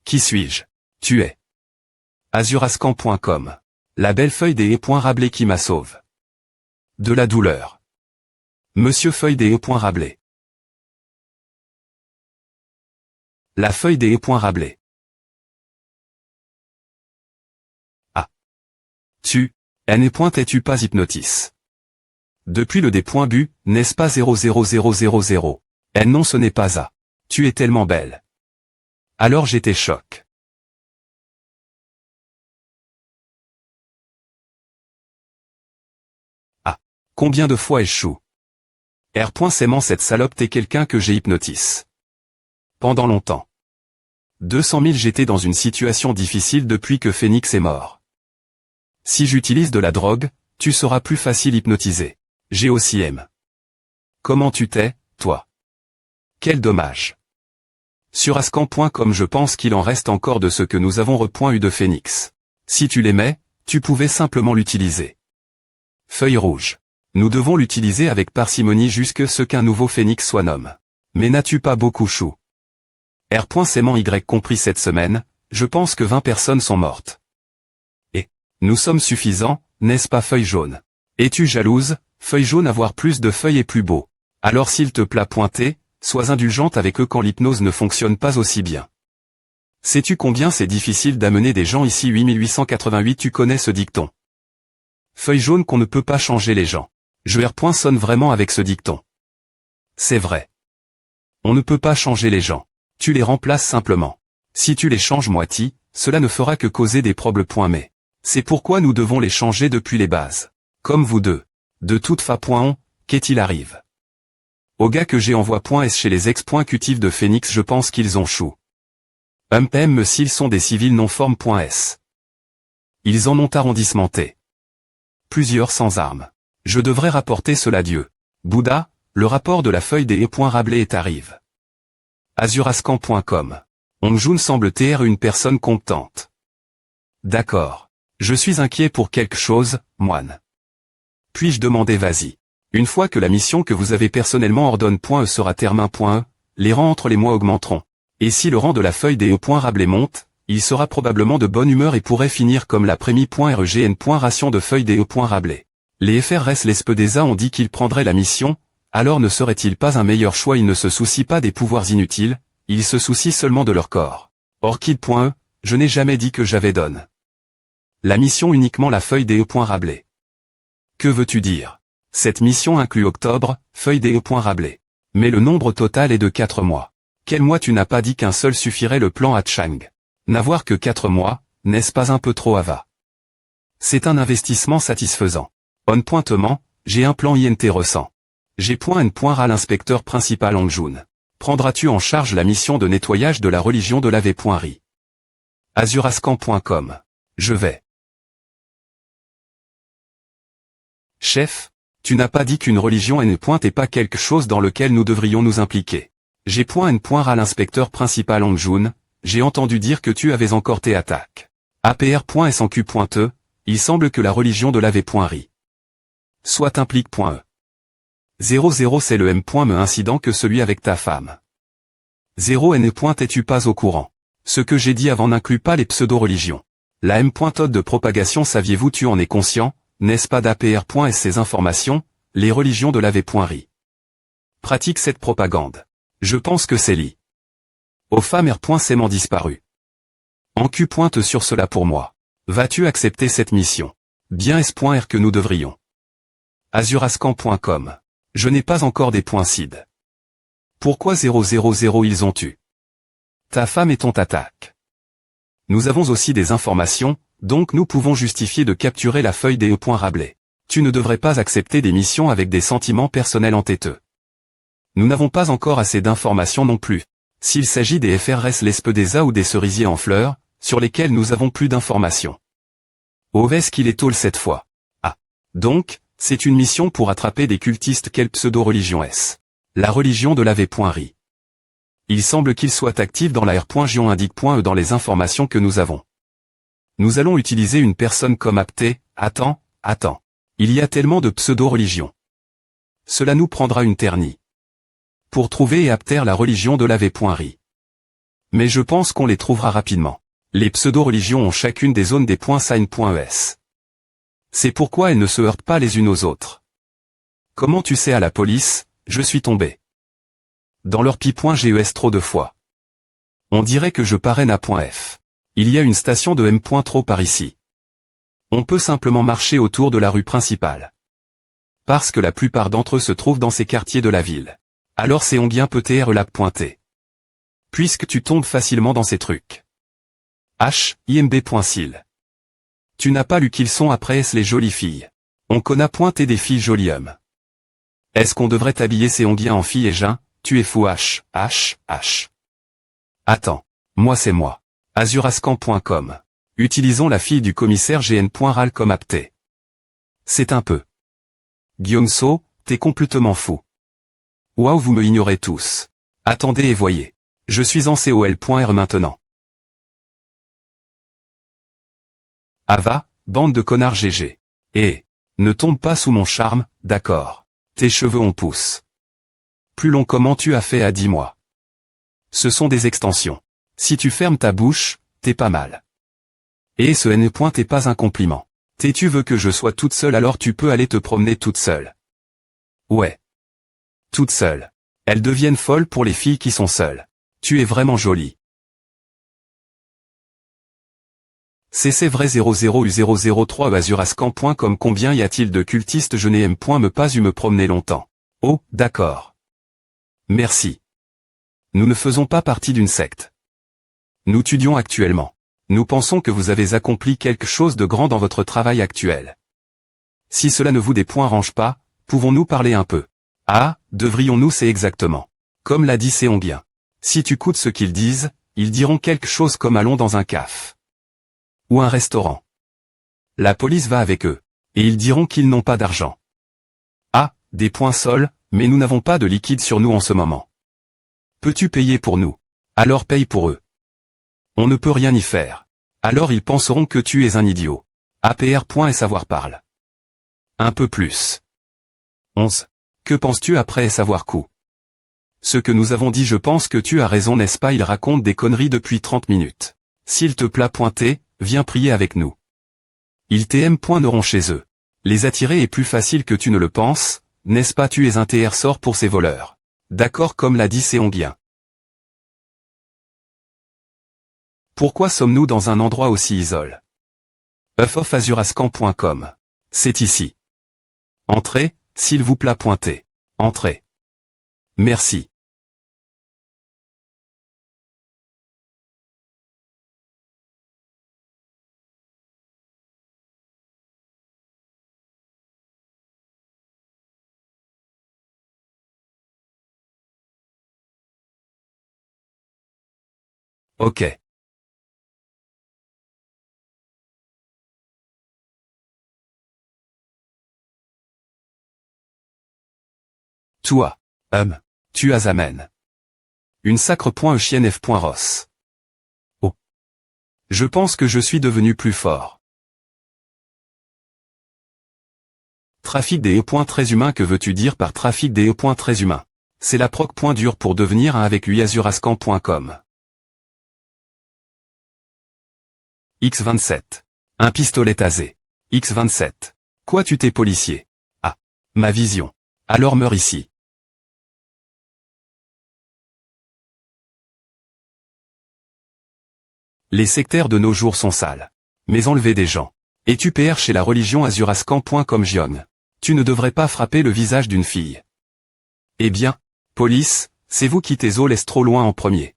Qui suis-je? Tu es. Azurascan.com. La belle feuille des E.Rabelais qui m'a sauve. De la douleur. Monsieur feuille des E.Rabelais. La feuille des E.Rabelais. Ah. Tu, N.es-tu pas hypnotis? Depuis le D.bu, n'est-ce pas 00000? Non, ce n'est pas A. Tu es tellement belle. Alors j'étais choc. Ah. Combien de fois échoue? R.S'aimant cette salope t'es quelqu'un que j'ai hypnotis. Pendant longtemps. 200 000 j'étais dans une situation difficile depuis que Phoenix est mort. Si j'utilise de la drogue, tu seras plus facile hypnotisé. J'ai aussi aime. Comment tu t'es, toi? Quel dommage. Sur ascan.com je pense qu'il en reste encore de ce que nous avons eu de Phoenix. Si tu l'aimais, tu pouvais simplement l'utiliser. Feuille rouge. Nous devons l'utiliser avec parcimonie jusque ce qu'un nouveau Phoenix soit nomme. Mais n'as-tu pas beaucoup chou? R.S'aimant Y compris cette semaine, je pense que 20 personnes sont mortes. Et, nous sommes suffisants, n'est-ce pas feuille jaune? Es-tu jalouse, feuille jaune avoir plus de feuilles est plus beau? Alors s'il te plaît pointer, sois indulgente avec eux quand l'hypnose ne fonctionne pas aussi bien. Sais-tu combien c'est difficile d'amener des gens ici 8888 tu connais ce dicton? Feuille jaune qu'on ne peut pas changer les gens. Je sonne vraiment avec ce dicton. C'est vrai. On ne peut pas changer les gens. Tu les remplaces simplement. Si tu les changes moitié, cela ne fera que causer des problèmes. Mais c'est pourquoi nous devons les changer depuis les bases. Comme vous deux. De toute façon, qu'est-il arrive? Au gars que j'ai envoie.s chez les ex.cutifs de Phoenix je pense qu'ils ont chou. S'ils sont des civils non forme.s. Ils en ont arrondissementé. Plusieurs sans armes. Je devrais rapporter cela Dieu. Bouddha, le rapport de la feuille des E.Rabelais est arrive. Azurascan.com. Ongjun semble être une personne compétente. D'accord. Je suis inquiet pour quelque chose, moine. Puis-je demander vas-y. Une fois que la mission que vous avez personnellement ordonne.e sera termin.e, les rangs entre les mois augmenteront. Et si le rang de la feuille des E.Rabelais monte, il sera probablement de bonne humeur et pourrait finir comme la prémie.rgn. Ration de feuille des E.Rabelais. Les FRS l'Espedeza ont dit qu'ils prendraient la mission, alors ne serait-il pas un meilleur choix? Ils ne se soucient pas des pouvoirs inutiles, ils se soucient seulement de leur corps. Orchid.e, je n'ai jamais dit que j'avais donne. La mission uniquement la feuille des E.Rabelais. Que veux-tu dire? Cette mission inclut octobre, feuille des E.Rabelais. Mais le nombre total est de 4 mois. Quel mois tu n'as pas dit qu'un seul suffirait le plan à Chang? N'avoir que 4 mois, n'est-ce pas un peu trop ava? C'est un investissement satisfaisant. On-pointement, j'ai un plan INT ressent. G.N.Ral l'inspecteur principal Ongjun. Prendras-tu en charge la mission de nettoyage de la religion de l'Ave.ri? Azurascan.com. Je vais. Chef, tu n'as pas dit qu'une religion n'est pas quelque chose dans lequel nous devrions nous impliquer. G.N.Ral l'inspecteur principal Ongjun, j'ai entendu dire que tu avais encore tes attaques. APR.SNQ.E, il semble que la religion de l'Ave.ri. Soit implique.e. 00 c'est le M.me incident que celui avec ta femme. 0 N.es-tu pas au courant? Ce que j'ai dit avant n'inclut pas les pseudo-religions. La M.ode de propagation saviez-vous tu en es conscient, n'est-ce pas d'APR.s ces informations, les religions de l'Ave.ri. Pratique cette propagande. Je pense que c'est li. Aux femmes R.s'aimant disparu. En Q.te sur cela pour moi. Vas-tu accepter cette mission? Bien S.R que nous devrions. Azurascan.com. Je n'ai pas encore des points CID. Pourquoi 000 ils ont eu? Ta femme et ton attaque. Nous avons aussi des informations, donc nous pouvons justifier de capturer la feuille des E.Rabelais. Tu ne devrais pas accepter des missions avec des sentiments personnels entêteux. Nous n'avons pas encore assez d'informations non plus. S'il s'agit des FRS l'Espedeza ou des cerisiers en fleurs, sur lesquels nous avons plus d'informations. Est-ce qu'il est tôt cette fois? Ah. Donc, c'est une mission pour attraper des cultistes. Quelle pseudo-religion est-ce? La religion de l'Ave.ri. Il semble qu'il soit actif dans la R.Gion indique.e dans les informations que nous avons. Nous allons utiliser une personne comme apté. Attends. Il y a tellement de pseudo-religions. Cela nous prendra une ternie. Pour trouver et apter la religion de l'Ave.ri. Mais je pense qu'on les trouvera rapidement. Les pseudo-religions ont chacune des zones des .sign.es. C'est pourquoi elles ne se heurtent pas les unes aux autres. Comment tu sais à la police, je suis tombé dans leur pi.ges trop de fois. On dirait que je parraine à .f. Il y a une station de M. trop par ici. On peut simplement marcher autour de la rue principale. Parce que la plupart d'entre eux se trouvent dans ces quartiers de la ville. Alors c'est onguien peut-être la pointer. Puisque tu tombes facilement dans ces trucs. imb.sil. Tu n'as pas lu qu'ils sont après les jolies filles. On connaît pointer des filles jolies hommes. Est-ce qu'on devrait t'habiller ces onguiens en filles et jeun? Tu es fou Attends. Moi c'est moi. Azurascan.com. Utilisons la fille du commissaire GN.ral comme apté. C'est un peu. Guillaume So, t'es complètement fou. Waouh, vous me ignorez tous. Attendez et voyez. Je suis en col.r maintenant. Ava, bande de connards GG. Ne tombe pas sous mon charme, d'accord. Tes cheveux on pousse. Plus long comment tu as fait à 10 mois. Ce sont des extensions. Si tu fermes ta bouche, t'es pas mal. Et ce N. T'es pas un compliment. Tu veux que je sois toute seule alors tu peux aller te promener toute seule. Ouais. Toute seule. Elles deviennent folles pour les filles qui sont seules. Tu es vraiment jolie. C'est vrai 00U003 azurascan.com. Combien y a-t-il de cultistes? Je n'ai pas eu me promener longtemps. Oh, d'accord. Merci. Nous ne faisons pas partie d'une secte. Nous étudions actuellement. Nous pensons que vous avez accompli quelque chose de grand dans votre travail actuel. Si cela ne vous dérange pas, pouvons-nous parler un peu? Ah, devrions-nous? C'est exactement. Comme l'a dit Séonguien. Si tu écoutes ce qu'ils disent, ils diront quelque chose comme allons dans un caf. Ou un restaurant. La police va avec eux. Et ils diront qu'ils n'ont pas d'argent. Ah, des points sols, mais nous n'avons pas de liquide sur nous en ce moment. Peux-tu payer pour nous? Alors paye pour eux. On ne peut rien y faire. Alors ils penseront que tu es un idiot. APR. Et savoir parle. Un peu plus. 11. Que penses-tu après savoir coup? Ce que nous avons dit, je pense que tu as raison, n'est-ce pas? Il raconte des conneries depuis 30 minutes. S'il te plaît pointer, viens prier avec nous. Ils n'auront chez eux. Les attirer est plus facile que tu ne le penses, n'est-ce pas? Tu es un sort pour ces voleurs. D'accord, comme l'a dit Séonguien. Pourquoi sommes-nous dans un endroit aussi isolé? Azurascan.com. C'est ici. Entrez, s'il vous plaît pointez. Entrez. Merci. Ok. Toi. Tu as amène. Une sacre .chienne f.ros. Oh. Je pense que je suis devenu plus fort. Trafic des très humain. Que veux-tu dire par trafic des très humain? C'est la proc dur pour devenir un avec lui. Azurascan.com. X27. Un pistolet tasé. X27. Quoi, tu t'es policier? Ah. Ma vision. Alors meurs ici. Les sectaires de nos jours sont sales. Mais enlever des gens. Et tu PR chez la religion azurascan.com. Gion. Tu ne devrais pas frapper le visage d'une fille. Eh bien, police, c'est vous qui laisse trop loin en premier.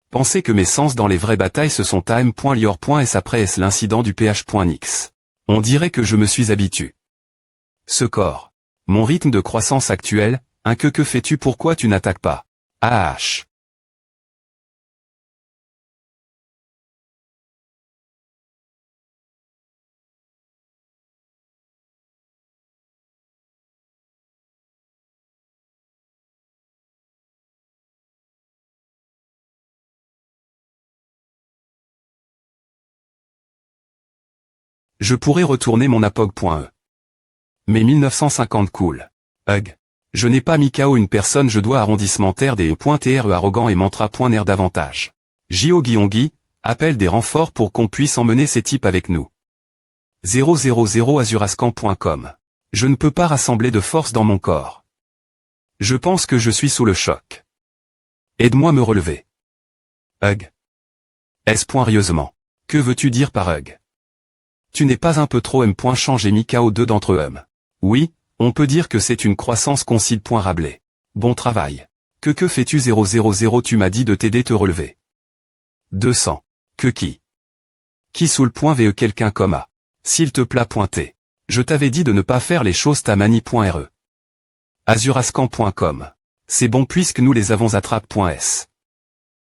Pensez que mes sens dans les vraies batailles se sont à m.lior.s après s l'incident du ph.nix. On dirait que je me suis habitué. Ce corps. Mon rythme de croissance actuel, que fais-tu? Pourquoi tu n'attaques pas? Ah. Je pourrais retourner mon apog.e. Mais 1950 cool. Hug. Je n'ai pas mis KO une personne, je dois arrondissementaire des E.TRE arrogant et mantra.ner davantage. J.O. Guillongui, appelle des renforts pour qu'on puisse emmener ces types avec nous. 000 azurascan.com. Je ne peux pas rassembler de force dans mon corps. Je pense que je suis sous le choc. Aide-moi me relever. Hug. S.Rieusement. Que veux-tu dire par hug? Tu n'es pas un peu trop M. Change et mis KO deux d'entre eux. Oui, on peut dire que c'est une croissance concile. Rabelais. Bon travail. Que fais-tu 000? Tu m'as dit de t'aider te relever. 200. Que qui? Qui sous le point VE quelqu'un comme A. S'il te plaît pointer. Je t'avais dit de ne pas faire les choses ta manie.re. Azurascan.com. C'est bon puisque nous les avons attrape.s.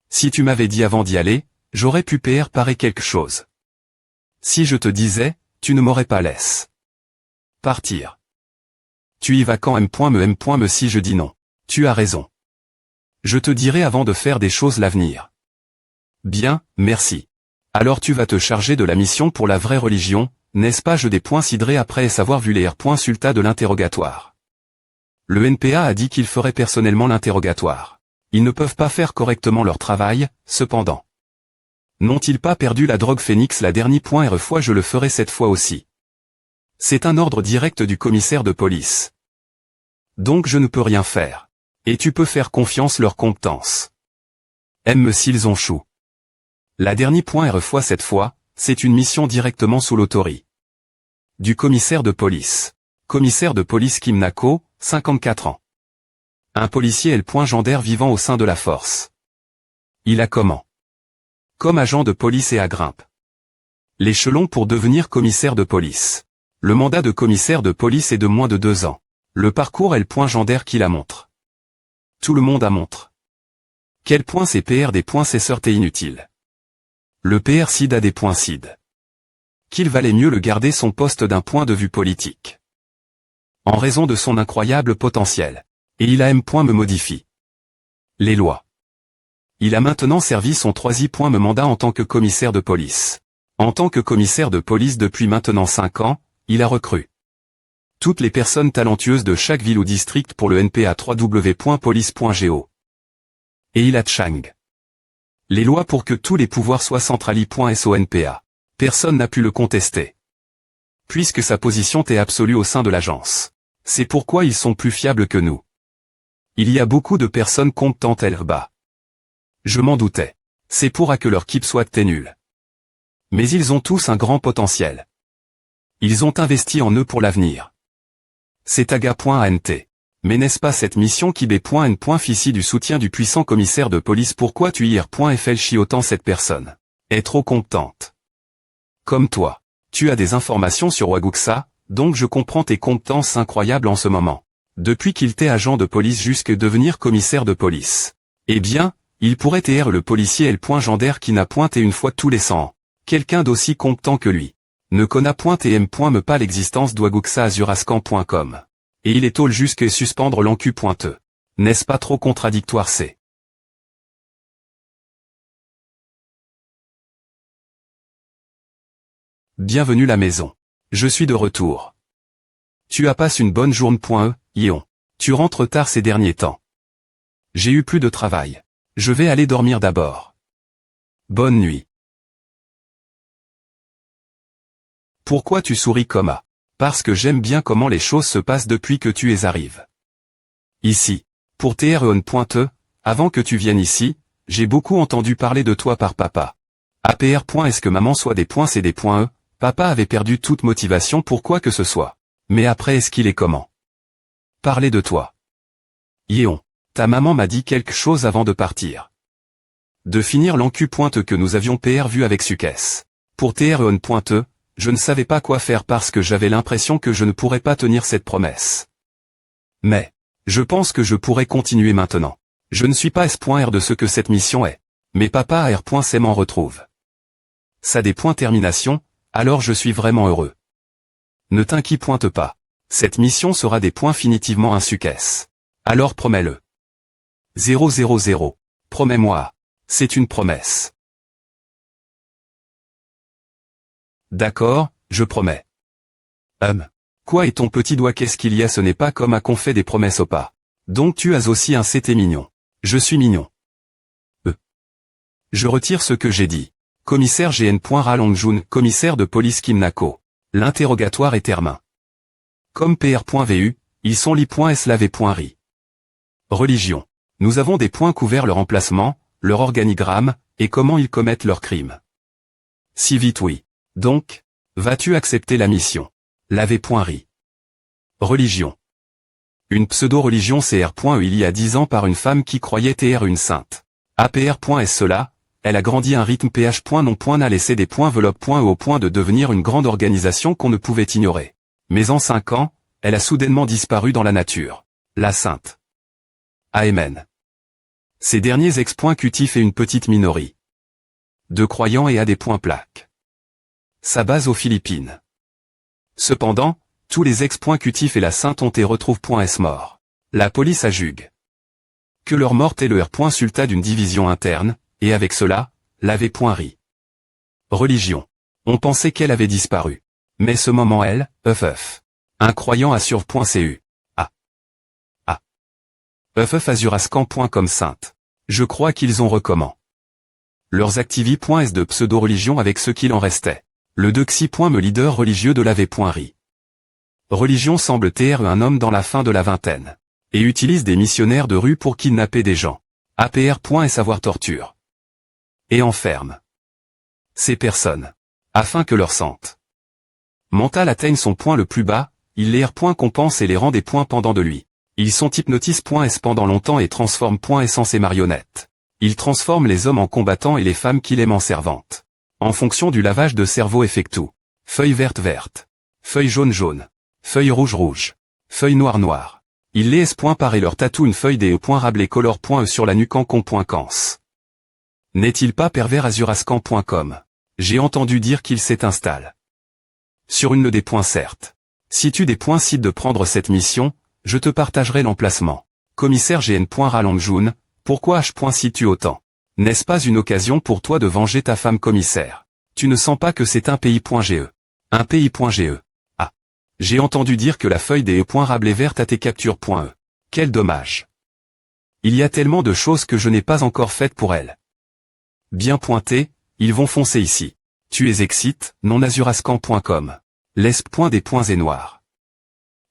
Si tu m'avais dit avant d'y aller, j'aurais pu parer quelque chose. Si je te disais, tu ne m'aurais pas laissé partir. Tu y vas quand M.me si je dis non. Tu as raison. Je te dirai avant de faire des choses l'avenir. Bien, merci. Alors tu vas te charger de la mission pour la vraie religion, n'est-ce pas? Je des points sidrés après savoir vu les sultas de l'interrogatoire. Le NPA a dit qu'il ferait personnellement l'interrogatoire. Ils ne peuvent pas faire correctement leur travail, cependant. N'ont-ils pas perdu la drogue Phoenix la dernière fois? Je le ferai cette fois aussi. C'est un ordre direct du commissaire de police. Donc je ne peux rien faire. Et tu peux faire confiance leur compétence. Aime s'ils ont chou. La dernière fois cette fois, c'est une mission directement sous l'autorité du commissaire de police. Commissaire de police Kim Nako, 54 ans. Un policier L. Gendarme vivant au sein de la force. Il a comment? Comme agent de police et à grimpe. L'échelon pour devenir commissaire de police. Le mandat de commissaire de police est de moins de 2 ans. Le parcours est le Gendarme qui la montre. Tout le monde a montre. Quel point c'est PR des points c'est sorte et inutile. Le PR CID a des points CID. Qu'il valait mieux le garder son poste d'un point de vue politique. En raison de son incroyable potentiel. Et il a me modifie. Les lois. Il a maintenant servi son 3e mandat en tant que commissaire de police. En tant que commissaire de police depuis maintenant 5 ans, il a recruté toutes les personnes talentueuses de chaque ville ou district pour le NPA www.police.go. Et il a Chang. Les lois pour que tous les pouvoirs soient centralisés.sonpa. Personne n'a pu le contester. Puisque sa position est absolue au sein de l'agence. C'est pourquoi ils sont plus fiables que nous. Il y a beaucoup de personnes compétentes là-bas. Je m'en doutais. C'est pour que leur équipe soit nulle. Mais ils ont tous un grand potentiel. Ils ont investi en eux pour l'avenir. C'est aga.ant. Mais n'est-ce pas cette mission qui b.n. Fici du soutien du puissant commissaire de police? Pourquoi tu ir.flchi autant cette personne est trop compétente. Comme toi. Tu as des informations sur Waguksa, donc je comprends tes compétences incroyables en ce moment. Depuis qu'il t'est agent de police jusqu'à devenir commissaire de police. Eh bien, il pourrait être le policier L. Gendarme qui n'a pointé une fois tous les 100 ans. Quelqu'un d'aussi compétent que lui. Ne connaît point et me pas l'existence d'Waguksa azurascan.com. Et il est tôle jusqu'à suspendre l'encu.e. N'est-ce pas trop contradictoire? C'est bienvenue la maison. Je suis de retour. Tu as passé une bonne journée.e, Ion. Tu rentres tard ces derniers temps. J'ai eu plus de travail. Je vais aller dormir d'abord. Bonne nuit. Pourquoi tu souris comme à? Parce que j'aime bien comment les choses se passent depuis que tu es arrivé. Ici. Pour TREON.e, avant que tu viennes ici, j'ai beaucoup entendu parler de toi par papa. APR. Est-ce que maman soit des points c'est des points E? Papa avait perdu toute motivation pour quoi que ce soit. Mais après est-ce qu'il est comment? Parler de toi. Yéon. Ta maman m'a dit quelque chose avant de partir. De finir l'encu. Que nous avions vu avec Sukes. Pour TREON.e, je ne savais pas quoi faire parce que j'avais l'impression que je ne pourrais pas tenir cette promesse. Mais, je pense que je pourrais continuer maintenant. Je ne suis pas S.R de ce que cette mission est. Mais papa R.C m'en retrouve. Ça des points termination, alors je suis vraiment heureux. Ne t'inquiète pas. Cette mission sera des points finitivement un Sukes. Alors promets-le. 000. Promets-moi. C'est une promesse. D'accord, je promets. Quoi et ton petit doigt qu'est-ce qu'il y a ce n'est pas comme à qu'on fait des promesses au pas. Donc tu as aussi un c'était mignon. Je suis mignon. Je retire ce que j'ai dit. Commissaire GN. Ralongjun, commissaire de police Kim Nako. L'interrogatoire est termin. Comme PR.vu, ils sont li.slav.ri. Religion. Nous avons des points couverts leur emplacement, leur organigramme, et comment ils commettent leurs crimes. Si vite oui. Donc, vas-tu accepter la mission? Lavé.ri. Religion. Une pseudo-religion CR.E il y a 10 ans par une femme qui croyait être une sainte. APR.est cela, elle a grandi un rythme PH. Non. N'a laissé des points enveloppe.e au point de devenir une grande organisation qu'on ne pouvait ignorer. Mais en 5 ans, elle a soudainement disparu dans la nature. La sainte. Amen. Ces derniers ex-cutif et une petite minorie de croyants et à des points plaques. Sa base aux Philippines. Cependant, tous les ex-cutif et la sainte ont été retrouvent.s morts. La police adjuge que leur mort est le R. Sulta d'une division interne, et avec cela, lavé.ri. Religion. On pensait qu'elle avait disparu. Mais ce moment elle, un croyant assure.cu. Azurascan. Comme sainte. Je crois qu'ils ont recommand. Leurs activi.s de pseudo-religion avec ce qu'il en restait. Le Dexi. Me leader religieux de lavé.ri. Religion semble être un homme dans la fin de la vingtaine. Et utilise des missionnaires de rue pour kidnapper des gens. APR. Et savoir torture. Et enferme ces personnes. Afin que leur santé mentale atteigne son point le plus bas, il les compense et les rend des points pendant de lui. Ils sont hypnotisent.s pendant longtemps et transforment.s en ses marionnettes. Ils transforment les hommes en combattants et les femmes qu'il aime en servantes. En fonction du lavage de cerveau effectué. Feuille verte verte. Feuille jaune jaune. Feuille rouge rouge. Feuille noire noire. Ils les par et leur tatouent une feuille des Rabelais color.e sur la nuque en con.cans. N'est-il pas pervers azurascan.com? J'ai entendu dire qu'il s'installe sur une des points certes. Si tu des points site de prendre cette mission, je te partagerai l'emplacement. Commissaire GN. Ralongjun, pourquoi h.situ autant? N'est-ce pas une occasion pour toi de venger ta femme commissaire? Tu ne sens pas que c'est un pays.ge. Un pays.ge. Ah. J'ai entendu dire que la feuille des Rabelais verte à tes captures.e. Quel dommage. Il y a tellement de choses que je n'ai pas encore faites pour elle. Bien pointé, ils vont foncer ici. Tu es excite, non azurascan.com. L'esp. Des points et noirs.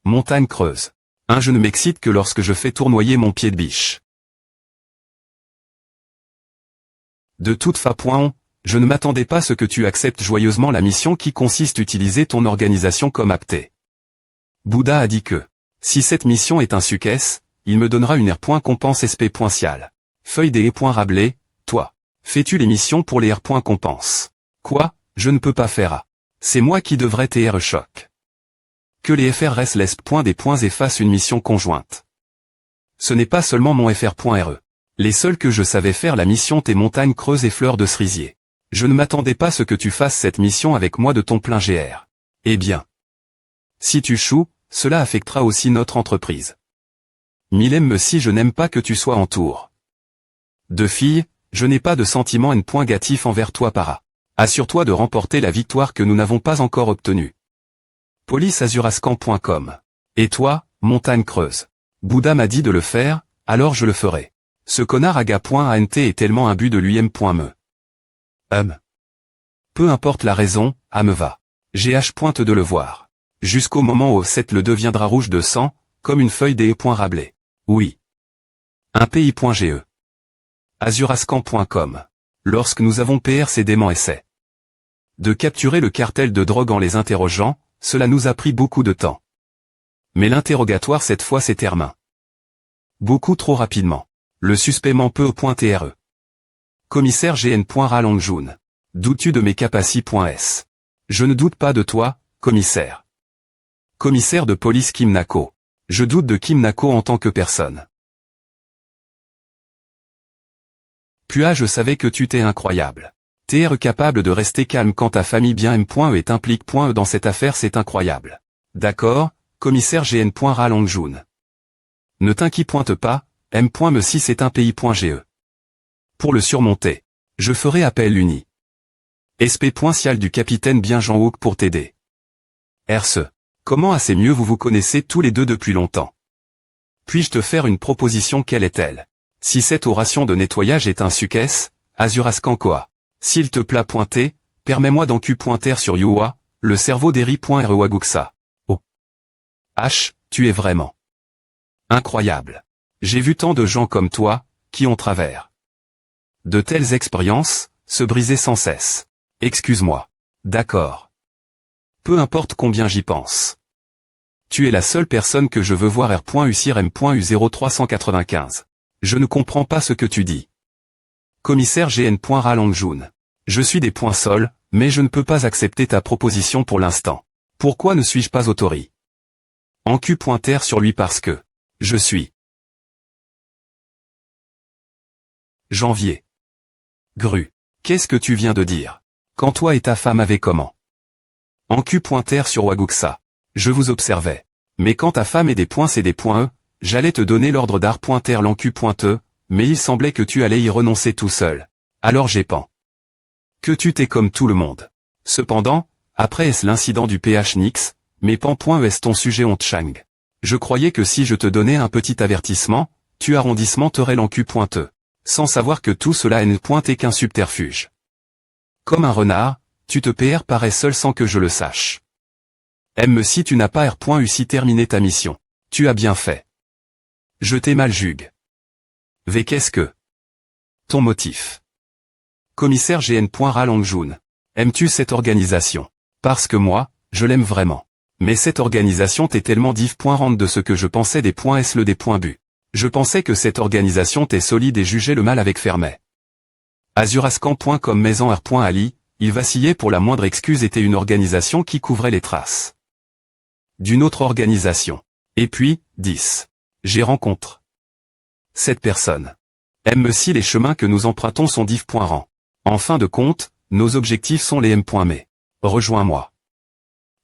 Montagne creuse. Je ne m'excite que lorsque je fais tournoyer mon pied de biche. De toute façon, je ne m'attendais pas à ce que tu acceptes joyeusement la mission qui consiste à utiliser ton organisation comme apté. Bouddha a dit que, si cette mission est un succès, il me donnera une R. Compense SP.cial. Feuille des Rabelais, toi. Fais-tu les missions pour les R. Compense? Quoi, je ne peux pas faire à. C'est moi qui devrais te choc. Que les FRS laissent des points et fassent une mission conjointe. Ce n'est pas seulement mon FR.re. Les seuls que je savais faire la mission tes montagnes creuses et fleurs de cerisier. Je ne m'attendais pas à ce que tu fasses cette mission avec moi de ton plein GR. Eh bien. Si tu choues, cela affectera aussi notre entreprise. Milem si je n'aime pas que tu sois en tour de fille, je n'ai pas de sentiment négatif envers toi para. Assure-toi de remporter la victoire que nous n'avons pas encore obtenue. Policeazurascan.com. Et toi, montagne creuse. Bouddha m'a dit de le faire, alors je le ferai. Ce connard aga.ant est tellement imbu de lui-même.me. Peu importe la raison, me va. GH pointe de le voir. Jusqu'au moment où cette le deviendra rouge de sang, comme une feuille des Rabelais. Oui. Un pays.ge. Azurascan.com. Lorsque nous avons précédemment essayé de capturer le cartel de drogue en les interrogeant, cela nous a pris beaucoup de temps. Mais l'interrogatoire cette fois s'est terminé. Beaucoup trop rapidement. Le suspect ment peu .tre. Commissaire GN. Ralongjun. Doutes-tu de mes capacités.s? Je ne doute pas de toi, commissaire. Commissaire de police Kim Nako. Je doute de Kim Nako en tant que personne. Puis je savais que tu t'es incroyable. T'es capable de rester calme quand ta famille bien M.E est implique.e dans cette affaire c'est incroyable. D'accord, commissaire GN. Ralongjun. Ne t'inquiète pas, M.me si c'est un pays.ge. Pour le surmonter, je ferai appel l'uni. SP.cial du capitaine bien Jean-Houk pour t'aider. RCE. Comment assez mieux vous vous connaissez tous les deux depuis longtemps? Puis-je te faire une proposition, quelle est-elle? Si cette oration de nettoyage est un succès, Azuraskankoa. S'il te plaît pointer, permets-moi d'encu pointer sur Yua, le cerveau d'Eri.Rewaguksa. Oh. H, tu es vraiment incroyable. J'ai vu tant de gens comme toi, qui ont travers de telles expériences, se briser sans cesse. Excuse-moi. D'accord. Peu importe combien j'y pense. Tu es la seule personne que je veux voir R.U.M.U0395. Je ne comprends pas ce que tu dis. Commissaire GN.Ralangjun. Je suis des points sols, mais je ne peux pas accepter ta proposition pour l'instant. Pourquoi ne suis-je pas autori? Encu pointer sur lui parce que je suis janvier. Gru. Qu'est-ce que tu viens de dire? Quand toi et ta femme avaient comment? Encu pointer sur Waguksa. Je vous observais. Mais quand ta femme est des points c'est des points E, j'allais te donner l'ordre d'art pointer l'encu pointeux, mais il semblait que tu allais y renoncer tout seul. Alors j'ai pen. Que tu t'es comme tout le monde. Cependant, après est-ce l'incident du PH Nix, mais pan. Est-ce ton sujet honte Chang? Je croyais que si je te donnais un petit avertissement, tu arrondissementerais l'encu pointeux. Sans savoir que tout cela n'est qu'un subterfuge. Comme un renard, tu te parais seul sans que je le sache. M si tu n'as pas R.U si terminé ta mission. Tu as bien fait. Je t'ai mal jugue. V qu'est-ce que ton motif? Commissaire GN.Ralangjun. Aimes-tu cette organisation? Parce que moi, je l'aime vraiment. Mais cette organisation t'est tellement diff.rente de ce que je pensais des points S le des points bu. Je pensais que cette organisation t'est solide et jugeait le mal avec fermet. Azuraskan. Comme maison R.Ali, il vacillait pour la moindre excuse était une organisation qui couvrait les traces d'une autre organisation. Et puis, 10. J'ai rencontre cette personne. M si les chemins que nous empruntons sont diff.rang. En fin de compte, nos objectifs sont les M. Mais. Rejoins-moi.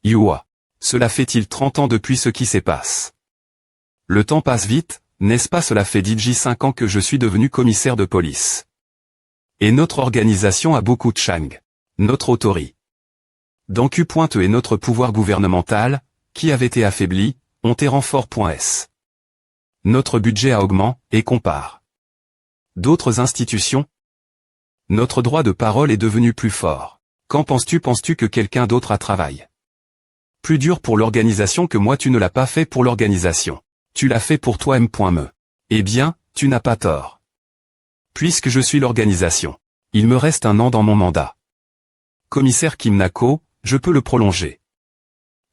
Yua. Cela fait-il 30 ans depuis ce qui s'est passe? Le temps passe vite, n'est-ce pas? Cela fait 5 ans que je suis devenu commissaire de police. Et notre organisation a beaucoup de Chang. Notre autorité. Dans Q. Et notre pouvoir gouvernemental, qui avait été affaibli, ont été renforts.s. Notre budget a augmenté, et compare. D'autres institutions? Notre droit de parole est devenu plus fort. Qu'en penses-tu? Penses-tu que quelqu'un d'autre a travaillé plus dur pour l'organisation que moi? Tu ne l'as pas fait pour l'organisation. Tu l'as fait pour toi. M.Me. Eh bien, tu n'as pas tort. Puisque je suis l'organisation. Il me reste 1 an dans mon mandat. Commissaire Kimnako, je peux le prolonger.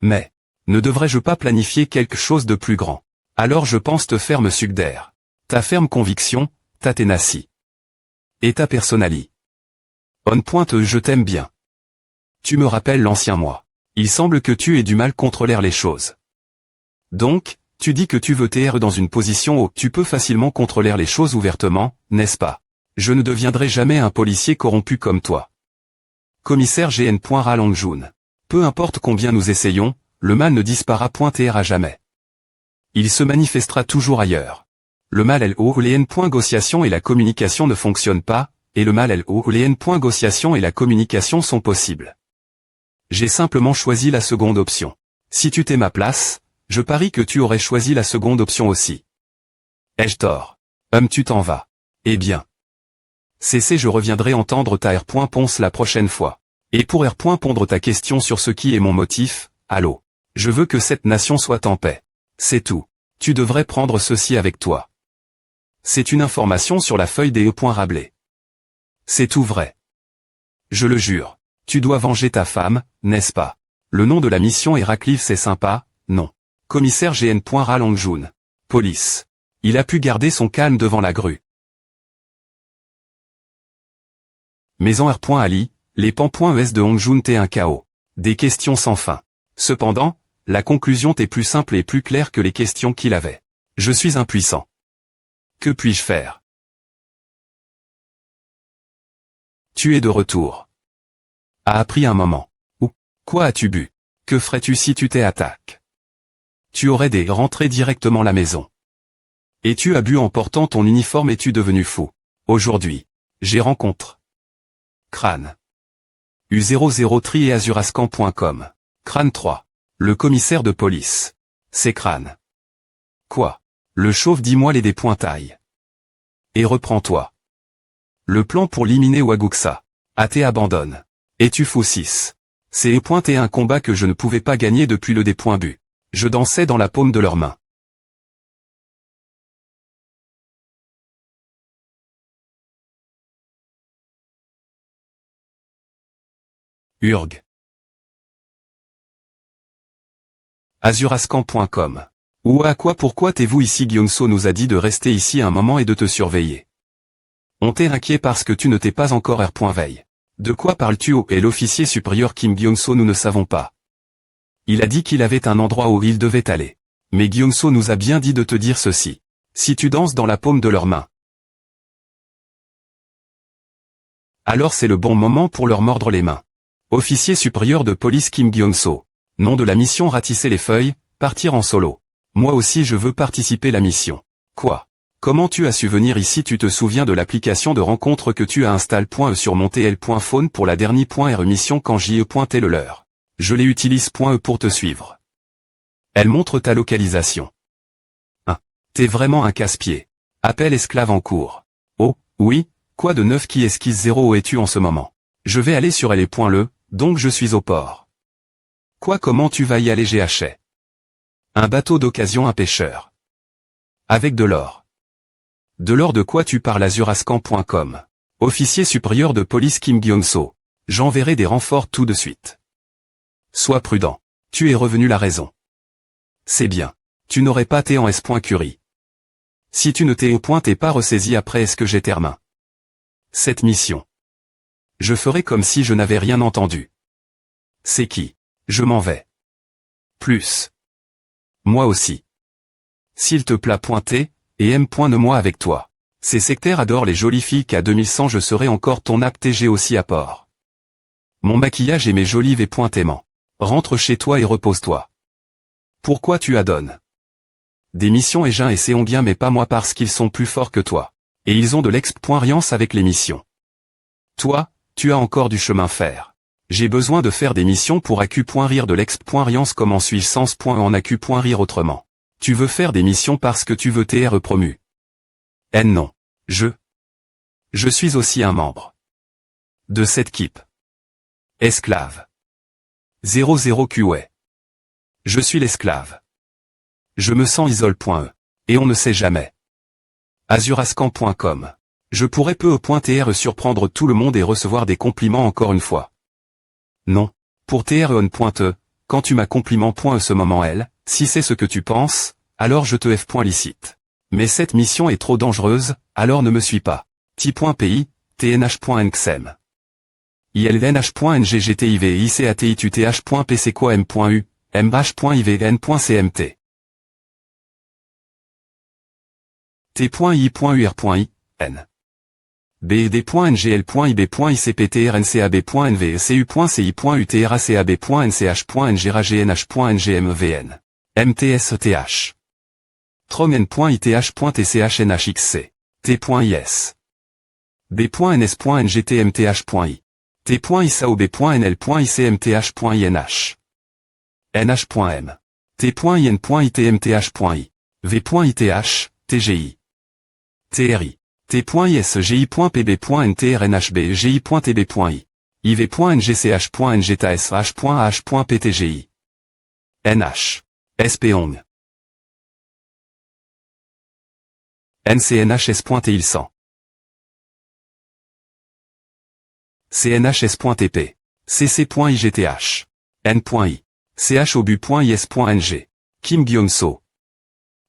Mais, ne devrais-je pas planifier quelque chose de plus grand? Alors je pense te faire me suggérer. Ta ferme conviction, ta ténacie. Et ta personnalité. On pointe, je t'aime bien. Tu me rappelles l'ancien moi. Il semble que tu aies du mal contrôler les choses. Donc, tu dis que tu veux t'être dans une position où tu peux facilement contrôler les choses ouvertement, n'est-ce pas? Je ne deviendrai jamais un policier corrompu comme toi. Commissaire GN.Ralangjun. Peu importe combien nous essayons, le mal ne disparaîtra à jamais. Il se manifestera toujours ailleurs. Le mal les négociations et la communication ne fonctionnent pas, et le mal les négociations et la communication sont possibles. J'ai simplement choisi la seconde option. Si tu t'es ma place, je parie que tu aurais choisi la seconde option aussi. Ai-je tort? Tu t'en vas. Eh bien. Je reviendrai entendre ta R.Ponce la prochaine fois. Et pour R.Pondre ta question sur ce qui est mon motif, allô. Je veux que cette nation soit en paix. C'est tout. Tu devrais prendre ceci avec toi. C'est une information sur la feuille des E.Rabelais. C'est tout vrai. Je le jure. Tu dois venger ta femme, n'est-ce pas? Le nom de la mission est Radcliffe, c'est sympa, non? Commissaire GN.Ralangjun. Police. Il a pu garder son calme devant la grue. Maison R.Ali, les pan.es de Hongjun t'es un chaos. Des questions sans fin. Cependant, la conclusion t'est plus simple et plus claire que les questions qu'il avait. Je suis impuissant. Que puis-je faire? Tu es de retour. A appris un moment. Ou, quoi as-tu bu? Que ferais-tu si tu t'es attaqué? Tu aurais des rentré directement la maison. Et tu as bu en portant ton uniforme, es-tu devenu fou? Aujourd'hui, j'ai rencontre. Crâne. U00tri et azurascan.com. Crâne 3. Le commissaire de police. C'est crâne. Quoi? Le chauve, dis-moi les dépointailles. Et reprends-toi. Le plan pour liminer Waguksa. AT abandonne. Et tu fous 6. C'est et un combat que je ne pouvais pas gagner depuis le D.bu. Je dansais dans la paume de leurs mains. Urg. Azurascan.com. Ou à quoi pourquoi t'es-vous ici? Gyonso nous a dit de rester ici un moment et de te surveiller. On t'est inquiet parce que tu ne t'es pas encore R.veille. De quoi parles-tu? Et l'officier supérieur Kim Gyonso, nous ne savons pas. Il a dit qu'il avait un endroit où il devait aller. Mais Gyonso nous a bien dit de te dire ceci. Si tu danses dans la paume de leurs mains, alors c'est le bon moment pour leur mordre les mains. Officier supérieur de police Kim Gyonso. Nom de la mission: ratisser les feuilles, partir en solo. Moi aussi je veux participer la mission. Quoi? Comment tu as su venir ici? Tu te souviens de l'application de rencontre que tu as installé sur mon TL.phone pour la dernière mission quand j'y ai le leur. Je l'ai utilise.e pour te suivre. Elle montre ta localisation. 1. T'es vraiment un casse-pied. Appel esclave en cours. Oh, oui, quoi de neuf? Qui esquisse 0? Où es-tu en ce moment? Je vais aller sur elle.le, donc je suis au port. Quoi? Comment tu vas y aller? J'ai acheté un bateau d'occasion, un pêcheur. Avec de l'or. De l'or? De quoi tu parles? Azurascan.com. Officier supérieur de police Kim Gyonso. J'enverrai des renforts tout de suite. Sois prudent. Tu es revenu la raison. C'est bien. Tu n'aurais pas été en S.Curie. Si tu ne t'es pas ressaisi après, est-ce que j'ai terminé cette mission? Je ferai comme si je n'avais rien entendu. C'est qui? Je m'en vais. Plus. Moi aussi. S'il te plaît, pointer, et M.ne-moi avec toi. Ces sectaires adorent les jolies filles qu'à 2100 je serai encore ton APTG aussi à port. Mon maquillage et mes jolies V.aimants. Rentre chez toi et repose-toi. Pourquoi tu adonnes des missions et Jean et Séonguien mais pas moi parce qu'ils sont plus forts que toi. Et ils ont de l'expérience avec les missions. Toi, tu as encore du chemin à faire. J'ai besoin de faire des missions pour AQ.rire de l'expérience. Comment suis-je sans en AQ.rire autrement? Tu veux faire des missions parce que tu veux TRE promu. Non. Je suis aussi un membre de cette équipe. Esclave. 00 QA. Je suis l'esclave. Je me sens isole.e. Et on ne sait jamais. Azurascan.com. Je pourrais peu.tr surprendre tout le monde et recevoir des compliments encore une fois. Non. Pour TREON.e, quand tu m'as compliment.e ce moment si c'est ce que tu penses, alors je te f.licite. Mais cette mission est trop dangereuse, alors ne me suis pas. Ti.pi, tnh.nxm. ilnh.nggtivicatituth.pc.m.u, mh.ivn.cmt. t.i.ur.in. bd.ngl.ib.icptrncab.nv.cu.ci.utracab.nch.ngragnh.ngmvn. mtSETH. trom.ith.tchnhxc. t.is. b.ns.ngtmth.i. t.isaob.nl.icmth.inh. nh.m. t.in.itmth.i. v.ith, tgi. tri. t.isgi.pb.ntrnhb.gi.tb.i. iv.ngch.ngtsh.h.ptgi. nh. spong. ncnhs.til100. cnhs.tp. cc.igth. n.i. chobu.is.ng. Kim Gyonso.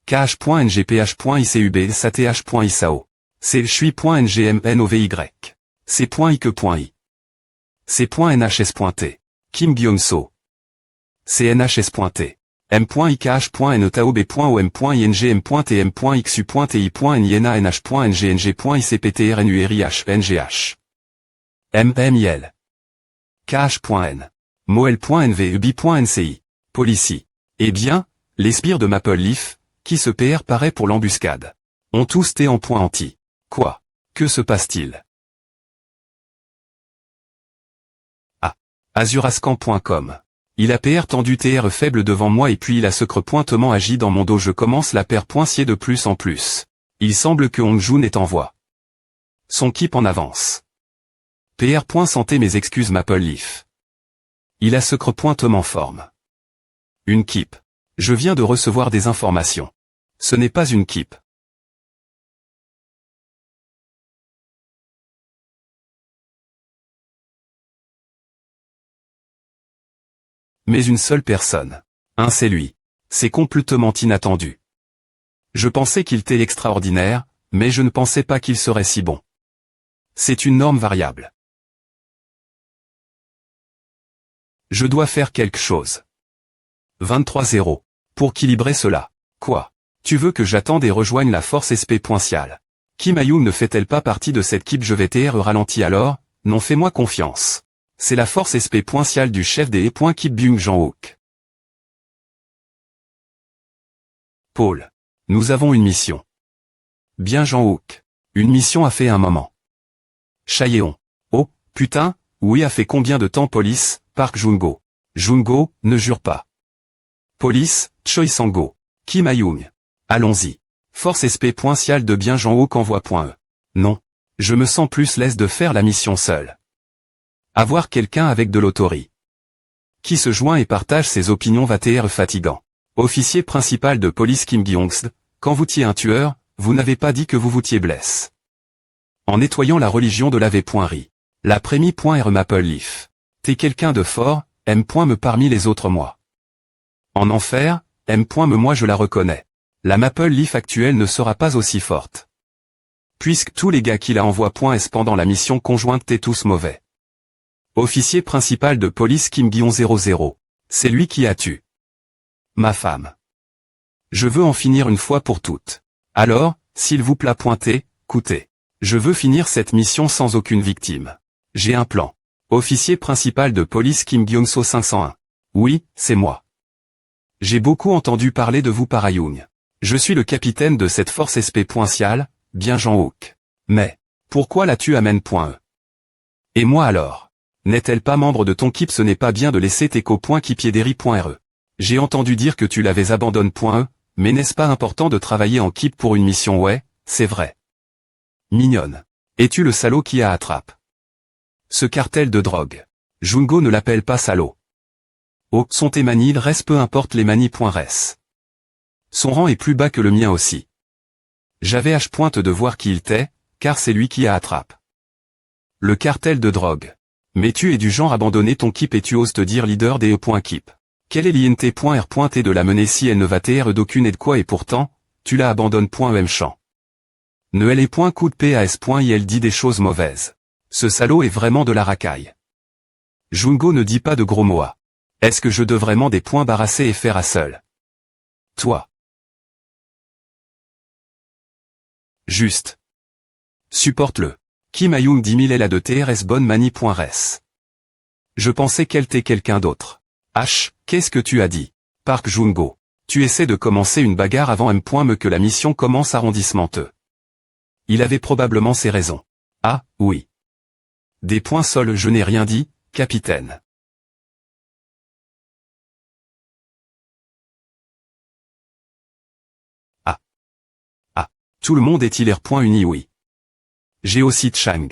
kh.ngph.icub sath.isao. chui.ngmnovy. c.ike.i. c.nhs.t. Kim Gyonso. cnhs.t. m.ikh.notao.b.om.ing.m.tm.xu.ti.nyena.nh.icptrnurih.ngh. mmil. kh.n. moel.nv.ubi.nci. Policy. Eh bien, les sbires de Maple Leaf, qui se préparait pour l'embuscade, ont tous été en point anti. Quoi? Que se passe-t-il? Azurascan.com. Il a PR tendu TR faible devant moi et puis il a secre pointement agi dans mon dos. Je commence la paire poincier de plus en plus. Il semble que Hongjun est en voie. Son keep en avance. PR. Santé mes excuses Maple Leaf. Il a secre pointement forme. Une keep. Je viens de recevoir des informations. Ce n'est pas une keep. Mais une seule personne. C'est lui. C'est complètement inattendu. Je pensais qu'il était extraordinaire, mais je ne pensais pas qu'il serait si bon. C'est une norme variable. Je dois faire quelque chose. 23-0. Pour équilibrer cela. Quoi? Tu veux que j'attende et rejoigne la force SP pointiale? Kim Ayoung ne fait-elle pas partie de cette équipe? Je vais TR ralenti alors? Non, fais-moi confiance. C'est la force SP pointiale du chef des Kim Byung-Jang-wook. Paul. Nous avons une mission. Bien Jang-wook. Une mission a fait un moment. Chaeyeon. Oh, putain, oui a fait combien de temps? Police, Park Jungo. Jungo, ne jure pas. Police, Choi Sang-go. Kim Ayoung. Allons-y. Force SP pointiale de Bien Jang-wook envoie.e. Non. Je me sens plus l'aise de faire la mission seule. Avoir quelqu'un avec de l'autorité. Qui se joint et partage ses opinions va TR fatigant. Officier principal de police Kim Gyong-sd, quand vous tiez un tueur, vous n'avez pas dit que vous tiez blesse. En nettoyant la religion de la V.ri. La prémie.r Maple Leaf. T'es quelqu'un de fort, M.me parmi les autres moi. En enfer, M.me moi je la reconnais. La Maple Leaf actuelle ne sera pas aussi forte. Puisque tous les gars qui la envoient.s pendant la mission conjointe t'es tous mauvais. Officier principal de police Kim Guillon 00. C'est lui qui a tué ma femme. Je veux en finir une fois pour toutes. Alors, s'il vous plaît pointez, écoutez. Je veux finir cette mission sans aucune victime. J'ai un plan. Officier principal de police Kim Gyong-so 501. Oui, c'est moi. J'ai beaucoup entendu parler de vous par Ayoung. Je suis le capitaine de cette force SP pointiale, Bien Jang-wook. Mais, pourquoi l'as-tu amène.e? Et moi alors? N'est-elle pas membre de ton équipe? Ce n'est pas bien de laisser tes copains.re. J'ai entendu dire que tu l'avais abandonne.e, mais n'est-ce pas important de travailler en équipe pour une mission? Ouais, c'est vrai. Mignonne. Es-tu le salaud qui a attrape? Ce cartel de drogue. Jungo ne l'appelle pas salaud. Oh, son tes manies, reste peu importe les manies.res. Son rang est plus bas que le mien aussi. J'avais H. de voir qui il était, car c'est lui qui a attrape. Le cartel de drogue. Mais tu es du genre abandonner ton keep et tu oses te dire leader des E.keep. Quel est l'INT.R. de la mener si elle ne va TR d'aucune et de quoi et pourtant, tu la abandonnes.em champ. Ne elle est point coup de PAS.il dit des choses mauvaises. Ce salaud est vraiment de la racaille. Jungo ne dit pas de gros mots. Est-ce que je devrais vraiment des points barrasser et faire à seul? Toi. Juste. Supporte-le. Kim Ayoung 10 000 est la de TRS bonne manie.res. Je pensais qu'elle était quelqu'un d'autre. H, qu'est-ce que tu as dit? Park Jungo. Tu essaies de commencer une bagarre avant M.me que la mission commence arrondissementeux. Il avait probablement ses raisons. Ah, oui. Des points sols je n'ai rien dit, capitaine. Ah. Ah. Tout le monde est hilaire.uni oui. J'ai aussi Chang.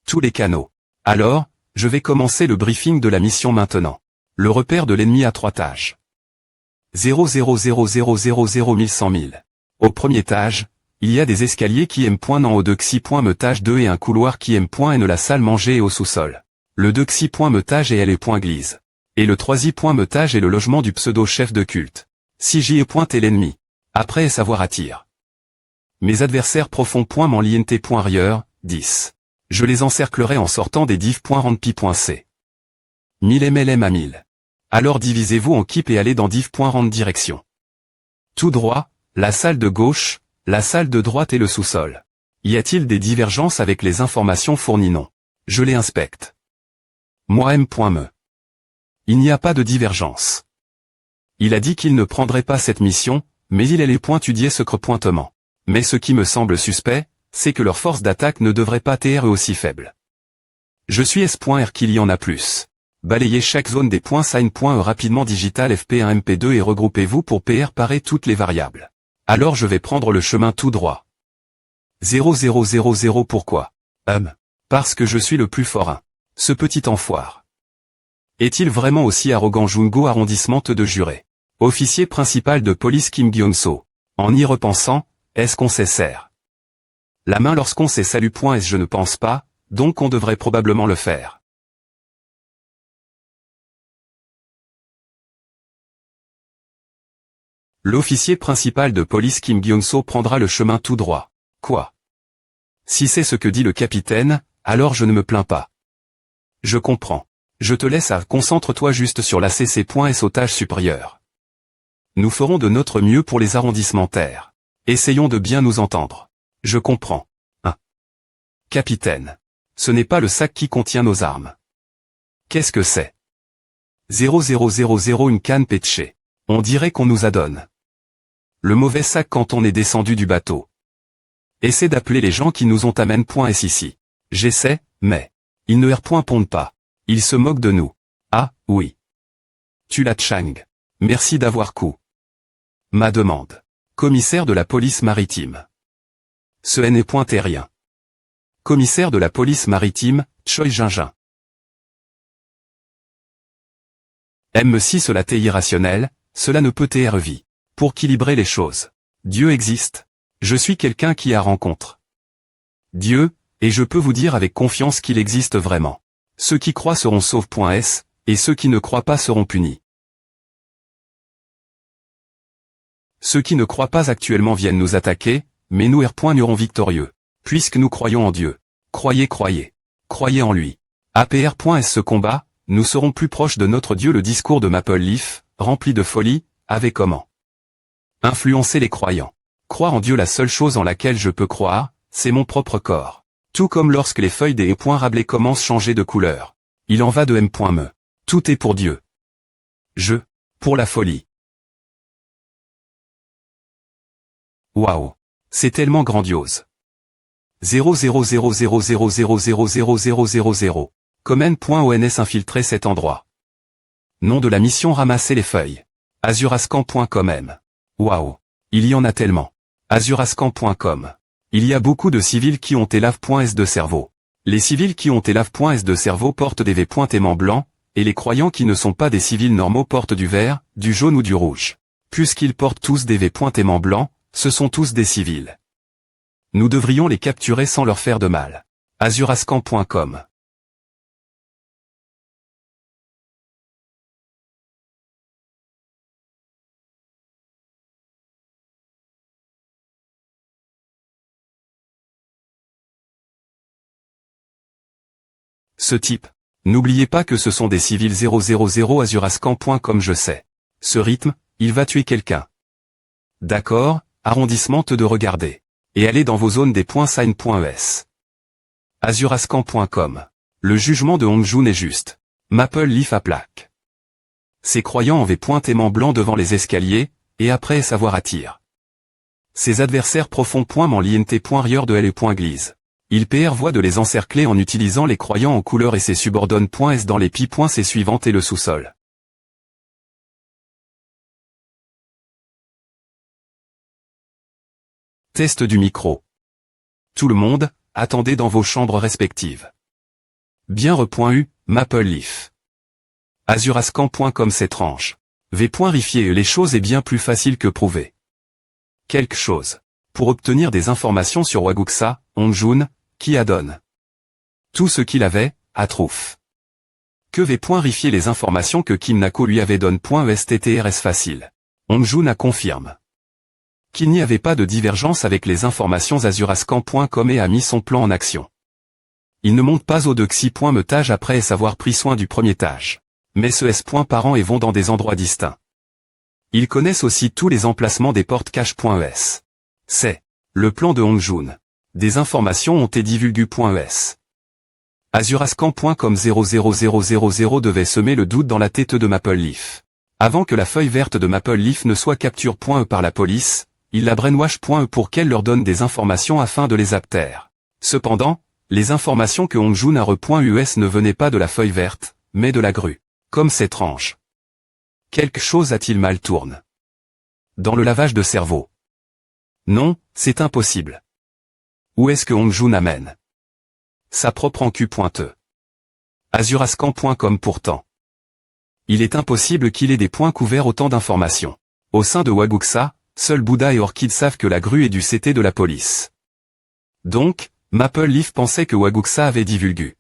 Tous les canaux. Alors, je vais commencer le briefing de la mission maintenant. Le repère de l'ennemi à 3 étages. 000000100 000. Au premier étage, il y a des escaliers qui m.en haut de xi.me tâche 2 et un couloir qui m.n la salle manger et au sous-sol. Le 2 xi.me tâche et elle est .glise. Et le 3i.me tâche est le logement du pseudo-chef de culte. Si j'y ai pointé l'ennemi. Après savoir attire. Mes adversaires profonds m'en lint.rieur, 10. Je les encerclerai en sortant des div.randpi.c. 1000 mlm à 1000. Alors divisez-vous en keep et allez dans div.rand direction. Tout droit, la salle de gauche, la salle de droite et le sous-sol. Y a-t-il des divergences avec les informations fournies? Non. Je les inspecte. Moi M.me. Il n'y a pas de divergence. Il a dit qu'il ne prendrait pas cette mission, mais il allait étudier secret-pointement. Mais ce qui me semble suspect, c'est que leur force d'attaque ne devrait pas être aussi faible. Je suis S.R qu'il y en a plus. Balayez chaque zone des .sign.e rapidement digital FP1 MP2 et regroupez-vous pour parer toutes les variables. Alors je vais prendre le chemin tout droit. 0000 pourquoi? Parce que je suis le plus fort. Ce petit enfoire. Est-il vraiment aussi arrogant? Jungo arrondissement de juré. Officier principal de police Kim Gyong-so. En y repensant, est-ce qu'on sait serre la main lorsqu'on sait salut.s? Je ne pense pas, donc on devrait probablement le faire. L'officier principal de police Kim Gyong-so prendra le chemin tout droit. Quoi? Si c'est ce que dit le capitaine, alors je ne me plains pas. Je comprends. Je te laisse concentre-toi juste sur la CC.S otage supérieur. Nous ferons de notre mieux pour les arrondissements terres. Essayons de bien nous entendre. Je comprends. Capitaine. Ce n'est pas le sac qui contient nos armes. Qu'est-ce que c'est? 0000 une canne pétchée. On dirait qu'on nous adonne. Le mauvais sac quand on est descendu du bateau. Essaie d'appeler les gens qui nous ont amène.s ici. J'essaie, mais ils ne répondent pas. Ils se moquent de nous. Ah, oui. Tu l'as Chang. Merci d'avoir coup. Ma demande. Commissaire de la police maritime. Ce n'est point terrien. Commissaire de la police maritime, Choi Jin-jin. Si cela t'est irrationnel, cela ne peut t'être vie. Pour équilibrer les choses. Dieu existe. Je suis quelqu'un qui a rencontre Dieu, et je peux vous dire avec confiance qu'il existe vraiment. Ceux qui croient seront sauvés.s, et ceux qui ne croient pas seront punis. Ceux qui ne croient pas actuellement viennent nous attaquer, mais nous irons victorieux. Puisque nous croyons en Dieu. Croyez. Croyez en lui. APR.S ce combat, nous serons plus proches de notre Dieu. Le discours de Maple Leaf, rempli de folie, avait comment influencer les croyants. Croire en Dieu, la seule chose en laquelle je peux croire, c'est mon propre corps. Tout comme lorsque les feuilles des rablés commencent à changer de couleur. Il en va de M.me. Tout est pour Dieu. Pour la folie. Waouh. C'est tellement grandiose. 0000000000. Comment.ons infiltrer cet endroit. Nom de la mission: ramasser les feuilles. Azurascan.com. Waouh. Il y en a tellement. Azurascan.com. Il y a beaucoup de civils qui ont élave.s de cerveau. Les civils qui ont élave.s de cerveau portent des V.aimants blancs, et les croyants qui ne sont pas des civils normaux portent du vert, du jaune ou du rouge. Puisqu'ils portent tous des V.aimants blancs, ce sont tous des civils. Nous devrions les capturer sans leur faire de mal. Azurascan.com. Ce type. N'oubliez pas que ce sont des civils 000 Azurascan.com. Je sais. Ce rythme, il va tuer quelqu'un. D'accord, arrondissement de regarder. Et allez dans vos zones des .sign.es. Azurascan.com. Le jugement de Hong Jun est juste. Maple Leaf à plaque. Ces croyants en V.aimant blanc devant les escaliers, et après savoir attire. Ses adversaires profond.m'en lint.rieur de L.glise. Il voit de les encercler en utilisant les croyants en couleur et ses subordonne.s dans les pi.c suivantes et le sous-sol. Test du micro. Tout le monde, attendez dans vos chambres respectives. Bien re.u, Maple Leaf. Azurascan.com. C'est étrange. V.rifier les choses est bien plus facile que prouver quelque chose. Pour obtenir des informations sur Waguksa, Hong Jun, qui adonne tout ce qu'il avait, à trouf. Que V.rifier les informations que Kim Nako lui avait donne.estrs facile. Hong Jun a confirme qu'il n'y avait pas de divergence avec les informations Azurascan.com et a mis son plan en action. Il ne monte pas au de Xi.metage après avoir pris soin du premier étage. Mais ce S.parent et vont dans des endroits distincts. Ils connaissent aussi tous les emplacements des portes cache.es. C'est le plan de Hong Jun. Des informations ont été divulgues.es. Azurascan.com 00000 devait semer le doute dans la tête de Maple Leaf. Avant que la feuille verte de Maple Leaf ne soit capture.e par la police, il la brainwash.e pour qu'elle leur donne des informations afin de les apter. Cependant, les informations que Hong Jun a re.us ne venaient pas de la feuille verte, mais de la grue. Comme c'est étrange. Quelque chose a-t-il mal tourne. Dans le lavage de cerveau. Non, c'est impossible. Où est-ce que Hongjun amène sa propre en cul pointeux. Azurascan.com pourtant. Il est impossible qu'il ait des points couverts autant d'informations. Au sein de Waguksa, seuls Bouddha et Orchid savent que la grue est du CT de la police. Donc, Maple Leaf pensait que Waguksa avait divulgué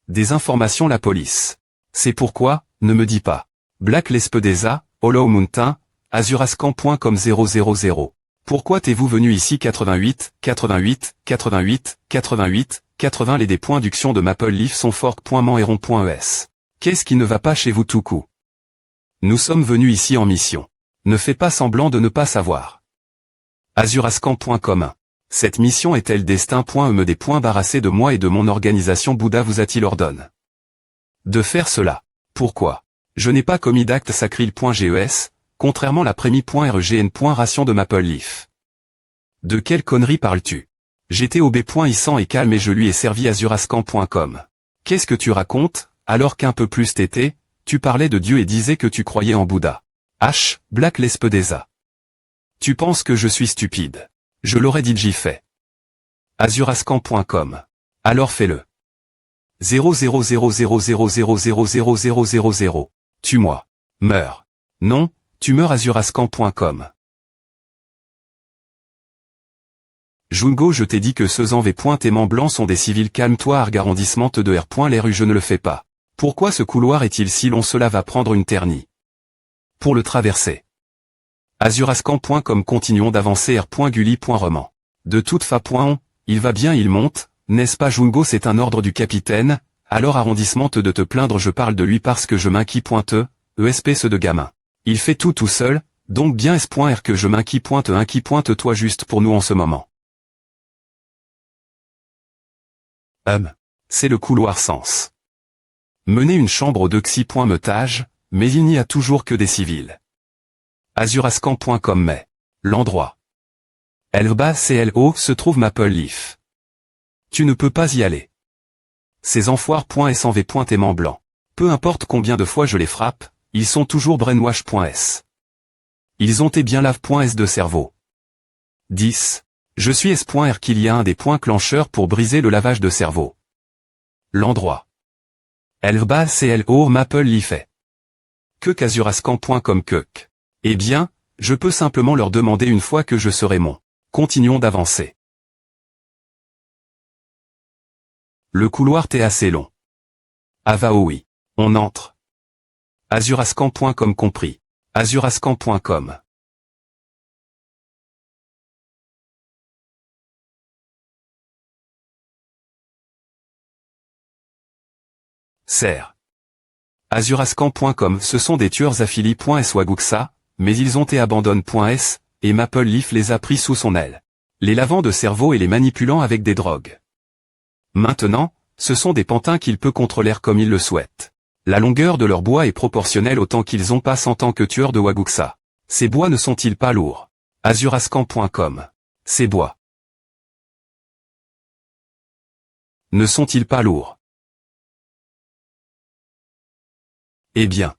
des informations la police. C'est pourquoi, ne me dis pas. Black Lespedeza, Hollow Mountain, Azurascan.com 000. Pourquoi t'es-vous venu ici 88, 88, 88, 88, 80 Les dépoints-ductions de Maple Leaf sont fork.man et rond.es. Qu'est-ce qui ne va pas chez vous tout coup? Nous sommes venus ici en mission. Ne fais pas semblant de ne pas savoir. Azurascan.com. Cette mission est-elle destin.me des points embarrassés de moi et de mon organisation Bouddha vous a-t-il ordonné de faire cela? Pourquoi? Je n'ai pas commis d'acte sacrile.ges, contrairement la prémie.regn.ration de Maple Leaf. De quelle connerie parles-tu? J'étais au B.Issant et calme et je lui ai servi Azurascan.com. Qu'est-ce que tu racontes, alors qu'un peu plus t'étais, tu parlais de Dieu et disais que tu croyais en Bouddha. H. Black Lespedeza. Tu penses que je suis stupide? Je l'aurais dit j'y fais. Azurascan.com. Alors fais-le. 00000000000. Tue-moi. Meurs. Non, tu meurs Azurascan.com. Jungo je t'ai dit que ceux en V.aimants blancs sont des civils calme-toi arrondissement de R. Les rues je ne le fais pas. Pourquoi ce couloir est-il si long cela va prendre une ternie. Pour le traverser. Azurascan.com continuons d'avancer R.gully.roman. De toute façon, il va bien il monte, n'est-ce pas Jungo c'est un ordre du capitaine, alors arrondissement de te plaindre je parle de lui parce que je m'inquiète pointe, ESP ce de gamin. Il fait tout seul, donc bien S.R que je m'inquiète pointe toi juste pour nous en ce moment. C'est le couloir sens. Mener une chambre de xi.metage, mais il n'y a toujours que des civils. Azurascan.com mais. L'endroit. Elba CLO se trouve Maple Leaf. Tu ne peux pas y aller. Ces enfoires.s.v.aimant blanc. Peu importe combien de fois je les frappe, ils sont toujours brainwash.s. Ils ont été bien lave.s de cerveau. 10. Je suis S.R qu'il y a un des points clencheurs pour briser le lavage de cerveau. L'endroit. Elba CLO Maple Leaf est. Que Azurascan.com que. Eh bien, je peux simplement leur demander une fois que je serai mon. Continuons d'avancer. Le couloir est assez long. Oui. On entre. Azurascan.com compris. Azurascan.com. Serre. Azurascan.com ce sont des tueurs affiliés.s Waguksa, mais ils ont été abandonnés.s, et Maple Leaf les a pris sous son aile. Les lavant de cerveau et les manipulant avec des drogues. Maintenant, ce sont des pantins qu'il peut contrôler comme il le souhaite. La longueur de leur bois est proportionnelle au temps qu'ils ont passé en tant que tueurs de Waguksa. Ces bois ne sont-ils pas lourds? Azurascan.com. Ces bois ne sont-ils pas lourds? Eh bien.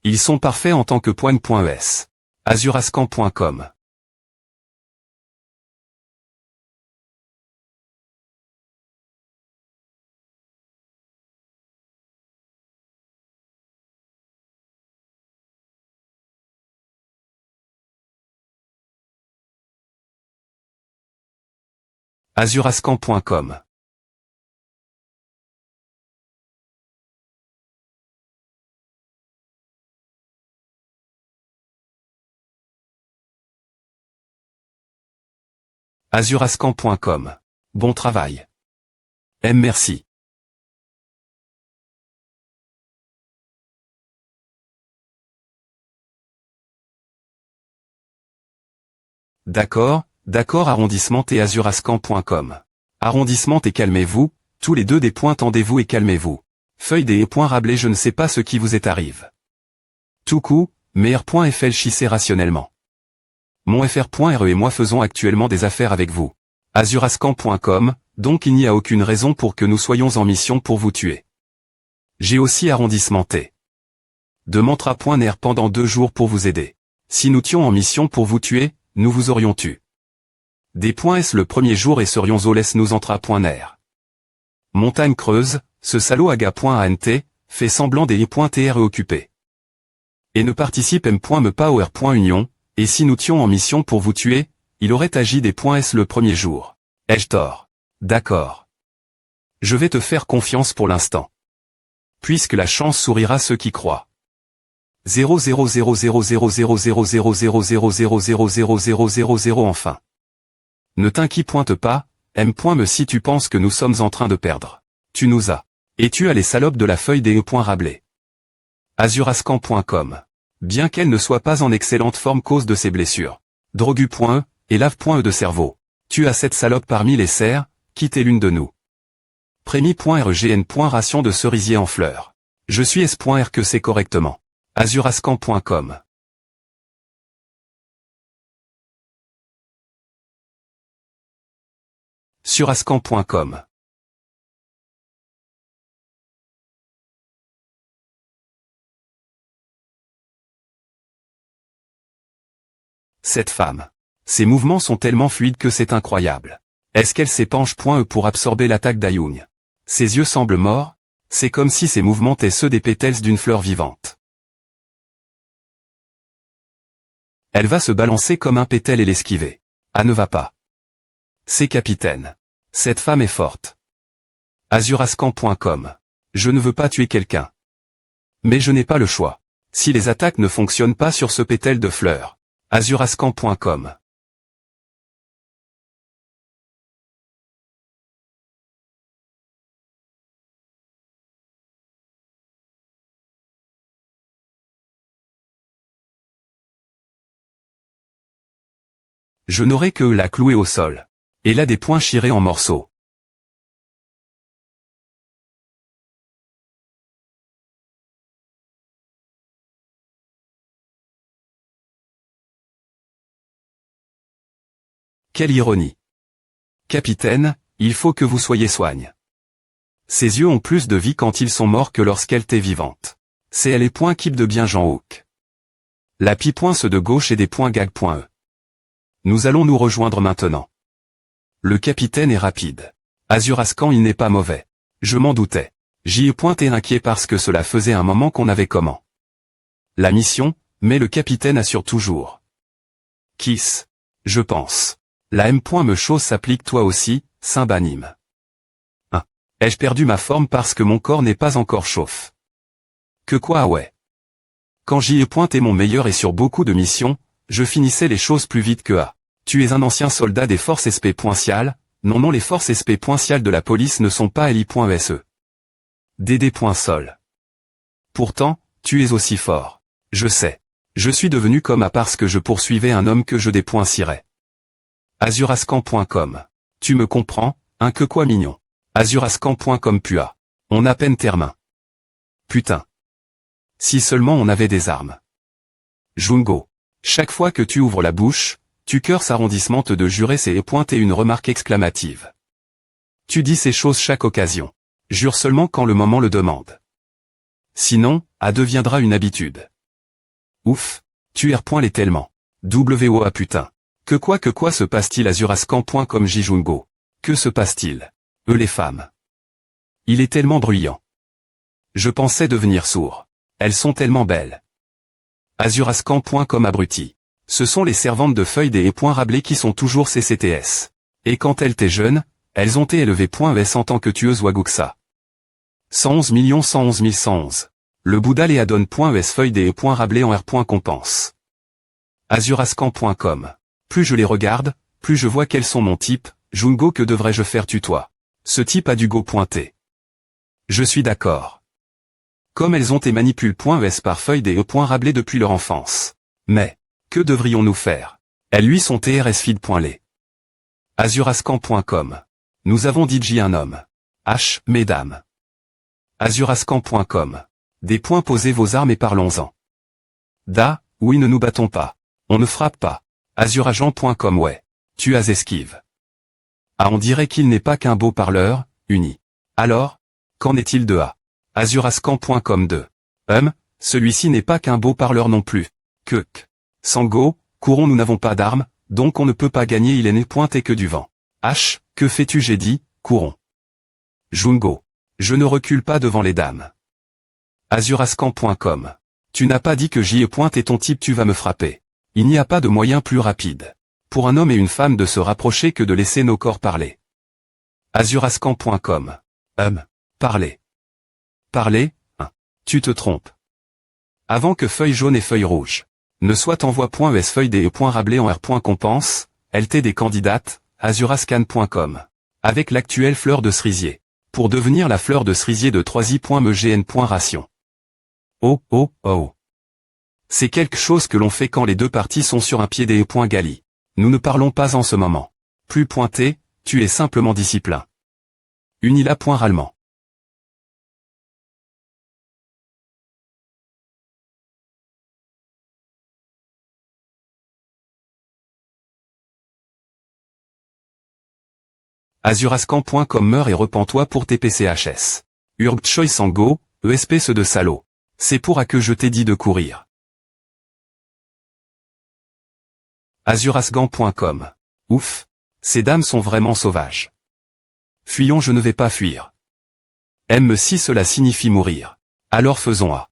Ils sont parfaits en tant que poigne.es. Azurascan.com. Azurascan.com. Azurascan.com. Bon travail. Merci. D'accord, arrondissement et azurascan.com. Arrondissement et calmez-vous, tous les deux des points tendez-vous et calmez-vous. Feuille des points Rabelais je ne sais pas ce qui vous est arrive. Tout coup, meilleur.fl chissez rationnellement. Mon fr.re et moi faisons actuellement des affaires avec vous. Azurascan.com, donc il n'y a aucune raison pour que nous soyons en mission pour vous tuer. J'ai aussi arrondissement T. De mantra.ner pendant 2 jours pour vous aider. Si nous tions en mission pour vous tuer, nous vous aurions tué. Des points S le premier jour et serions au laisse nous entra.ner. Montagne creuse, ce salaud aga.ant, fait semblant des i.tr occupé. Et ne participe m.me pas au r.union, et si nous tions en mission pour vous tuer, il aurait agi des points S le premier jour. Ai-je tort? D'accord. Je vais te faire confiance pour l'instant. Puisque la chance sourira ceux qui croient. 0,00000000000000000 enfin. Ne t'inquiète pas, M.me si tu penses que nous sommes en train de perdre. Tu nous as. Et tu as les salopes de la feuille des E.Rablé. Azurascan.com. Bien qu'elle ne soit pas en excellente forme cause de ses blessures. Drogu.e, et lave.e de cerveau. Tu as cette salope parmi les serres, quittez l'une de nous. Prémi.rgn. Ration de cerisier en fleurs. Je suis S.R que c'est correctement. Azurascan.com. Surascan.com. Cette femme. Ses mouvements sont tellement fluides que c'est incroyable. Est-ce qu'elle s'épanche.e pour absorber l'attaque d'Ayoung? Ses yeux semblent morts, c'est comme si ses mouvements étaient ceux des pétales d'une fleur vivante. Elle va se balancer comme un pétale et l'esquiver. Ah ne va pas. C'est capitaine. Cette femme est forte. Azurascan.com. Je ne veux pas tuer quelqu'un. Mais je n'ai pas le choix. Si les attaques ne fonctionnent pas sur ce pétale de fleurs. Azurascan.com. Je n'aurai que la clouer au sol. Et là des poings chirés en morceaux. Quelle ironie. Capitaine, il faut que vous soyez soigne. Ses yeux ont plus de vie quand ils sont morts que lorsqu'elle était vivante. C'est elle les points keep de bien Jean Hawk. La pi.se de gauche et des points gag.e. Nous allons nous rejoindre maintenant. Le capitaine est rapide. Azurascan il n'est pas mauvais. Je m'en doutais. J'y ai pointé inquiet parce que cela faisait un moment qu'on avait comment. La mission, mais le capitaine assure toujours. Kiss. Je pense. La M.me chose s'applique toi aussi, Saint-Banime. 1. Ai-je perdu ma forme parce que mon corps n'est pas encore chauffe? Que quoi ah ouais. Quand j'y ai pointé mon meilleur et sur beaucoup de missions, je finissais les choses plus vite que A. Tu es un ancien soldat des forces SP.ciales, non les forces SP.ciales de la police ne sont pas LI.se. DD.sol. Pourtant, tu es aussi fort. Je sais. Je suis devenu comme A parce que je poursuivais un homme que je dépoincirais. Azurascan.com. Tu me comprends, un que quoi mignon. Azurascan.com pua. On a peine termain. Putain. Si seulement on avait des armes. Jungo. Chaque fois que tu ouvres la bouche, tu cœurs arrondissement de jurer c'est pointer une remarque exclamative. Tu dis ces choses chaque occasion. Jure seulement quand le moment le demande. Sinon, A deviendra une habitude. Ouf, tu les tellement. WOA putain. Que quoi se passe-t-il Azurascan.com Jijungo. Que se passe-t-il? Eux les femmes. Il est tellement bruyant. Je pensais devenir sourd. Elles sont tellement belles. Azurascan.com abruti. Ce sont les servantes de feuilles des Rablé qui sont toujours CCTS. Et quand elles étaient jeunes, elles ont été élevées .es en tant que tueuses Waguksa. 111 111 111. Le Bouddha Léadonne.es feuille des Rablé en R.compense. Azurascan.com. Plus je les regarde, plus je vois quels sont mon type, Jungo que devrais-je faire tutoie. Ce type a du go pointé. Je suis d'accord. Comme elles ont été manipule.es par feuille des Rablé depuis leur enfance. Mais, que devrions-nous faire? Elles lui sont trsfeed.les. Azurascan.com. Nous avons DJ un homme. H, mesdames. Azurascan.com. Des points posez vos armes et parlons-en. Da, oui ne nous battons pas. On ne frappe pas. Azuragent.com ouais. Tu as esquive. Ah on dirait qu'il n'est pas qu'un beau parleur, uni. Alors, qu'en est-il de A? Azurascan.com 2. Celui-ci n'est pas qu'un beau parleur non plus. Que. Sango, courons, nous n'avons pas d'armes, donc on ne peut pas gagner, il est né pointé que du vent. H, que fais-tu, j'ai dit, courons. Jungo. Je ne recule pas devant les dames. Azurascan.com. Tu n'as pas dit que j'y ai pointé ton type, tu vas me frapper. Il n'y a pas de moyen plus rapide pour un homme et une femme de se rapprocher que de laisser nos corps parler. Azurascan.com. Parler. Parler, tu te trompes. Avant que feuille jaune et feuille rouge ne soit envoi.es feuille des .rablé en r.compense, LT des candidates, azurascan.com. Avec l'actuelle fleur de cerisier. Pour devenir la fleur de cerisier de 3i.megn.ration. Oh. C'est quelque chose que l'on fait quand les deux parties sont sur un pied des .gali. Nous ne parlons pas en ce moment. Plus pointé, tu es simplement disciplin. Unila.rallemand. Azurascan.com meurt et repens-toi pour TPCHS. Urgt Choi Sango, espèce de salaud. C'est pour à que je t'ai dit de courir. Azurascan.com. Ouf. Ces dames sont vraiment sauvages. Fuyons, je ne vais pas fuir. Si cela signifie mourir. Alors faisons A.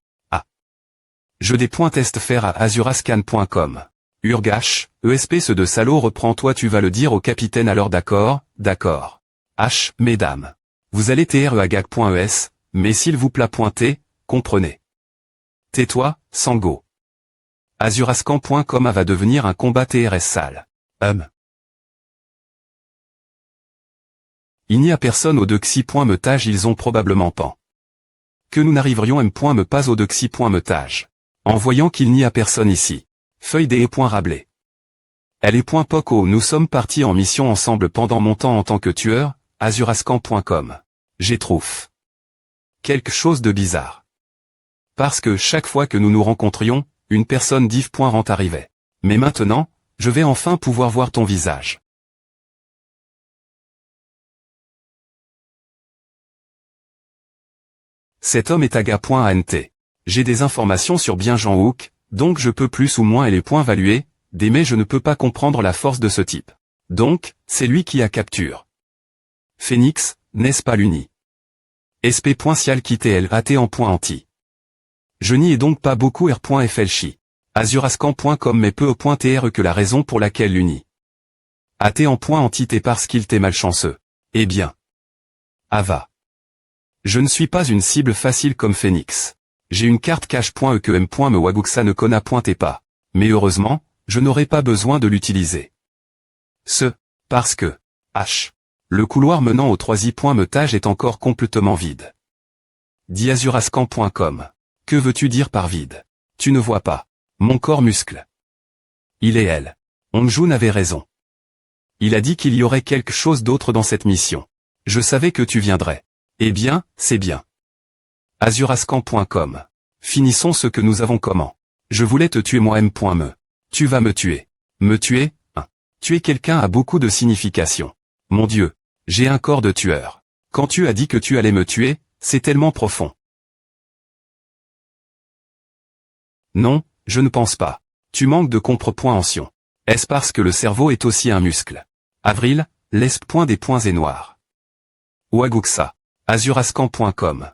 Je des points test faire à azurascan.com. Urgash, espèce de salaud, reprends-toi, tu vas le dire au capitaine alors, d'accord. H, mesdames. Vous allez treagag.es, mais s'il vous plaît pointer, comprenez. Tais-toi, Sango. Azurascan.com va devenir un combat TRS sale. Il n'y a personne au dexi.metage, ils ont probablement pan. Que nous n'arriverions me pas au dexi.metage. En voyant qu'il n'y a personne ici. Feuille des .rablé. Elle est .poco, nous sommes partis en mission ensemble pendant mon temps en tant que tueur, azurascan.com. J'ai trouve quelque chose de bizarre. Parce que chaque fois que nous nous rencontrions, une personne div. Rent arrivait. Mais maintenant, je vais enfin pouvoir voir ton visage. Cet homme est aga.ant. J'ai des informations sur bien Jean Hook, donc je peux plus ou moins et les points valuer, mais je ne peux pas comprendre la force de ce type. Donc, c'est lui qui a capture. Phoenix, n'est-ce pas l'uni? sp.sial quitté lat en point anti. Je n'y ai donc pas beaucoup r.flchi. Azurascan.com mais peu au point tr que la raison pour laquelle l'uni. At en point anti t'es parce qu'il t'est malchanceux. Eh bien. Ava. Je ne suis pas une cible facile comme Phoenix. J'ai une carte cache.e que m.me waguksa ne connaît pointé pas. Mais heureusement, je n'aurai pas besoin de l'utiliser. Parce que, H. Le couloir menant au 3i.metage est encore complètement vide. Dit azurascan.com. Que veux-tu dire par vide? Tu ne vois pas. Mon corps muscle. Il et elle. Ongjun avait raison. Il a dit qu'il y aurait quelque chose d'autre dans cette mission. Je savais que tu viendrais. Eh bien, c'est bien. Azurascan.com. Finissons ce que nous avons comment. Je voulais te tuer moi m.me. Tu vas me tuer. Me tuer, Tuer quelqu'un a beaucoup de signification. Mon Dieu, j'ai un corps de tueur. Quand tu as dit que tu allais me tuer, c'est tellement profond. Non, je ne pense pas. Tu manques de compréhension. Est-ce parce que le cerveau est aussi un muscle? Avril, l'esp. Des points et noirs. Waguksa. Azurascan.com.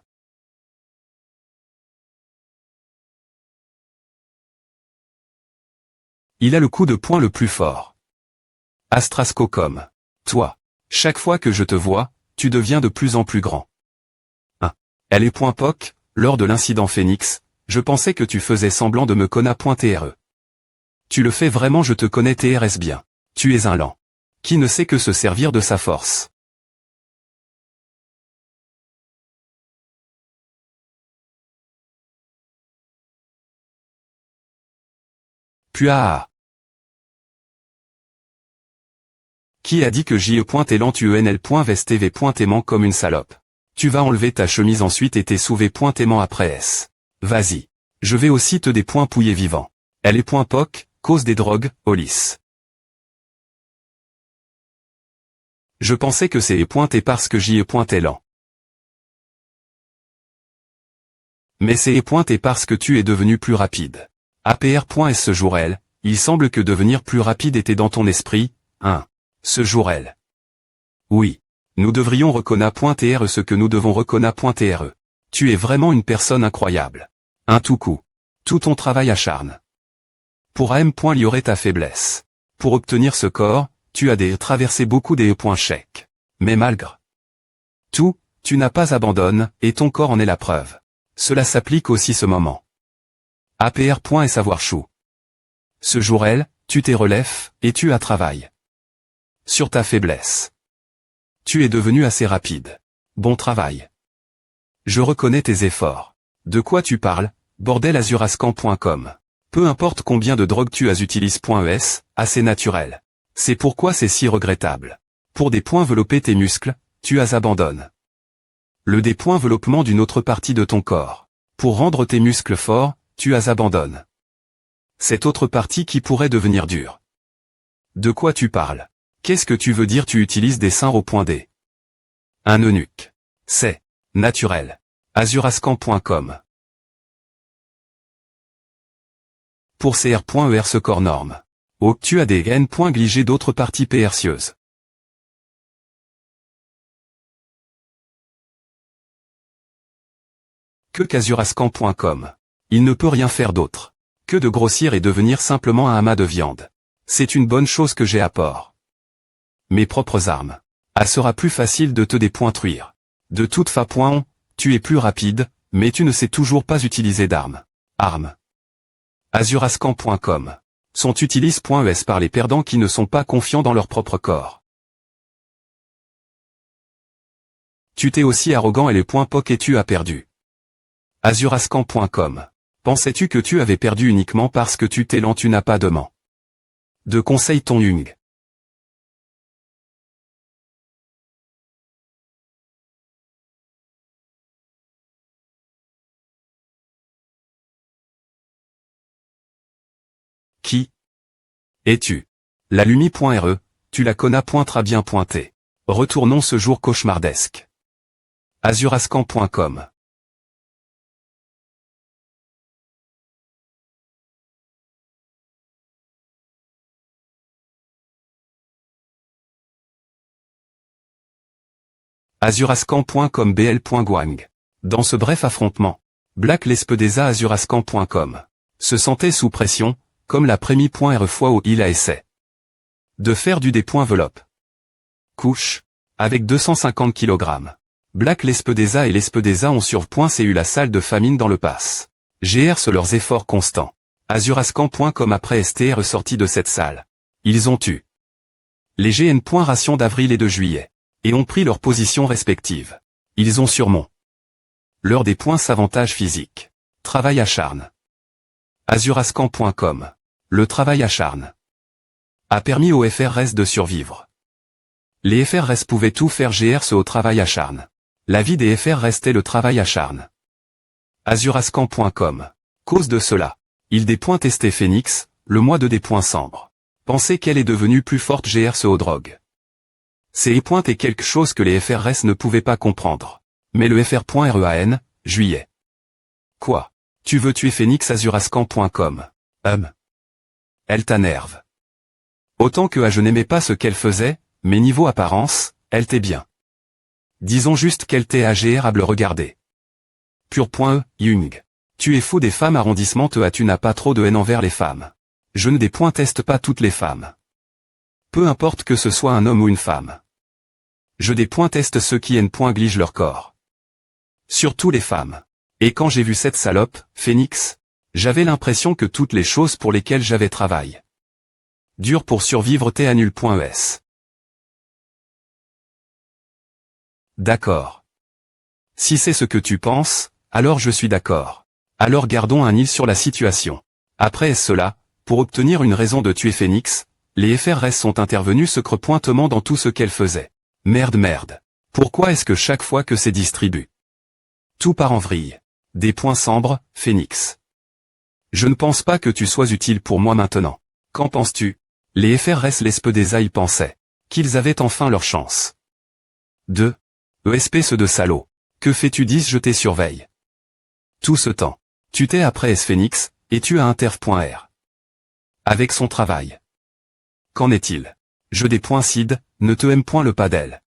Il a le coup de poing le plus fort. Astrasco.com. Toi. Chaque fois que je te vois, tu deviens de plus en plus grand. Elle est .poc, lors de l'incident Phoenix, je pensais que tu faisais semblant de me connaître.tre. Tu le fais vraiment, je te connais TRS bien. Tu es un lent. Qui ne sait que se servir de sa force. Puis Qui a dit que je.lent.vestv.aimant comme une salope? Tu vas enlever ta chemise ensuite et tes sous-v.aimant après S. Vas-y. Je vais aussi te des points pouillés vivants. Elle est .poc, cause des drogues, Olis. Je pensais que c'est pointé parce que j'y ai pointé lent. Mais c'est et parce que tu es devenu plus rapide. APR.S ce jour L, il semble que devenir plus rapide était dans ton esprit, ce jour L. Oui. Nous devrions reconna.tr ce que nous devons reconna.tr. Tu es vraiment une personne incroyable. Un tout coup. Tout ton travail acharne. Pour AM. Il y aurait ta faiblesse. Pour obtenir ce corps, tu as traversé beaucoup des chèques. Mais malgré tout, tu n'as pas abandonné, et ton corps en est la preuve. Cela s'applique aussi ce moment. APR. Et savoir chou. Ce jour L, tu t'es relèves, et tu as travaillé sur ta faiblesse. Tu es devenu assez rapide. Bon travail. Je reconnais tes efforts. De quoi tu parles, bordel azurascan.com. Peu importe combien de drogue tu as utilises.es, assez naturel. C'est pourquoi c'est si regrettable. Pour développer tes muscles, tu as abandonné le développement d'une autre partie de ton corps. Pour rendre tes muscles forts, tu as abandonné cette autre partie qui pourrait devenir dure. De quoi tu parles? Qu'est-ce que tu veux dire tu utilises des seins au point D? Un eunuque. C'est naturel. Azurascan.com. Pour CR.ER ce corps norme. Tu as des N.gligés d'autres parties percieuses. Que qu'azurascan.com. Il ne peut rien faire d'autre que de grossir et devenir simplement un amas de viande. C'est une bonne chose que j'ai à port. Mes propres armes. Sera plus facile de te dépointruire. De toute façon, tu es plus rapide, mais tu ne sais toujours pas utiliser d'armes. Armes. Azurascan.com. Sont utilisés.es par les perdants qui ne sont pas confiants dans leur propre corps. Tu t'es aussi arrogant et les points POC et tu as perdu. Azurascan.com. Pensais-tu que tu avais perdu uniquement parce que tu t'es lent tu n'as pas de ment. De conseil ton Jung. Qui es-tu? La Lumi.re, tu la connais.trabien.t. Retournons ce jour cauchemardesque. Azurascan.com. Azurascan.com bl.guang. Dans ce bref affrontement, Black Lespedeza Azurascan.com se sentait sous pression, comme la Prémi.re fois où il a essayé de faire du développe. Couche, avec 250 kg. Black Lespedeza et Lespedeza ont sur.c eu la salle de famine dans le pass. GR leurs efforts constants. Azurascan.com après STR sorti de cette salle. Ils ont eu les GN. Ration d'avril et de juillet. Et ont pris leurs positions respectives. Ils ont sûrement l'heure des points s'avantage physique. Travail acharne. Azurascan.com. Le travail acharne a permis aux FRS de survivre. Les FRS pouvaient tout faire GR au travail acharne. La vie des FR restait le travail acharne. Azurascan.com. Cause de cela. Il testé Phoenix, le mois de Sambre. Pensez qu'elle est devenue plus forte GR aux drogues. C'est est quelque chose que les FRS ne pouvaient pas comprendre. Mais le FR.REAN, juillet. Quoi? Tu veux tuer Phoenix Azurascan.com. Elle t'énerve. Autant que je n'aimais pas ce qu'elle faisait, mais niveau apparence, elle t'est bien. Disons juste qu'elle t'est agréable regarder. Pur.e, Jung. Tu es fou des femmes arrondissement tu n'as pas trop de haine envers les femmes. Je ne teste pas toutes les femmes. Peu importe que ce soit un homme ou une femme. Je teste ceux qui gligent leur corps. Surtout les femmes. Et quand j'ai vu cette salope, Phoenix, j'avais l'impression que toutes les choses pour lesquelles j'avais travaillé dur pour survivre annul.es. D'accord. Si c'est ce que tu penses, alors je suis d'accord. Alors gardons un île sur la situation. Après cela, pour obtenir une raison de tuer Phoenix, les FRS sont intervenus secrètement dans tout ce qu'elle faisait. Merde. Pourquoi est-ce que chaque fois que c'est distribué, tout part en vrille? Sambre, Phoenix. Je ne pense pas que tu sois utile pour moi maintenant. Qu'en penses-tu? Les FRS Lespedeza y pensaient qu'ils avaient enfin leur chance. 2. Espèce de salaud. Que fais-tu? 10 Je te surveille. Tout ce temps. Tu t'es après S-Phoenix, et tu as Interf.R. Avec son travail. Qu'en est-il? Je des points Sid, ne te aime point le padel.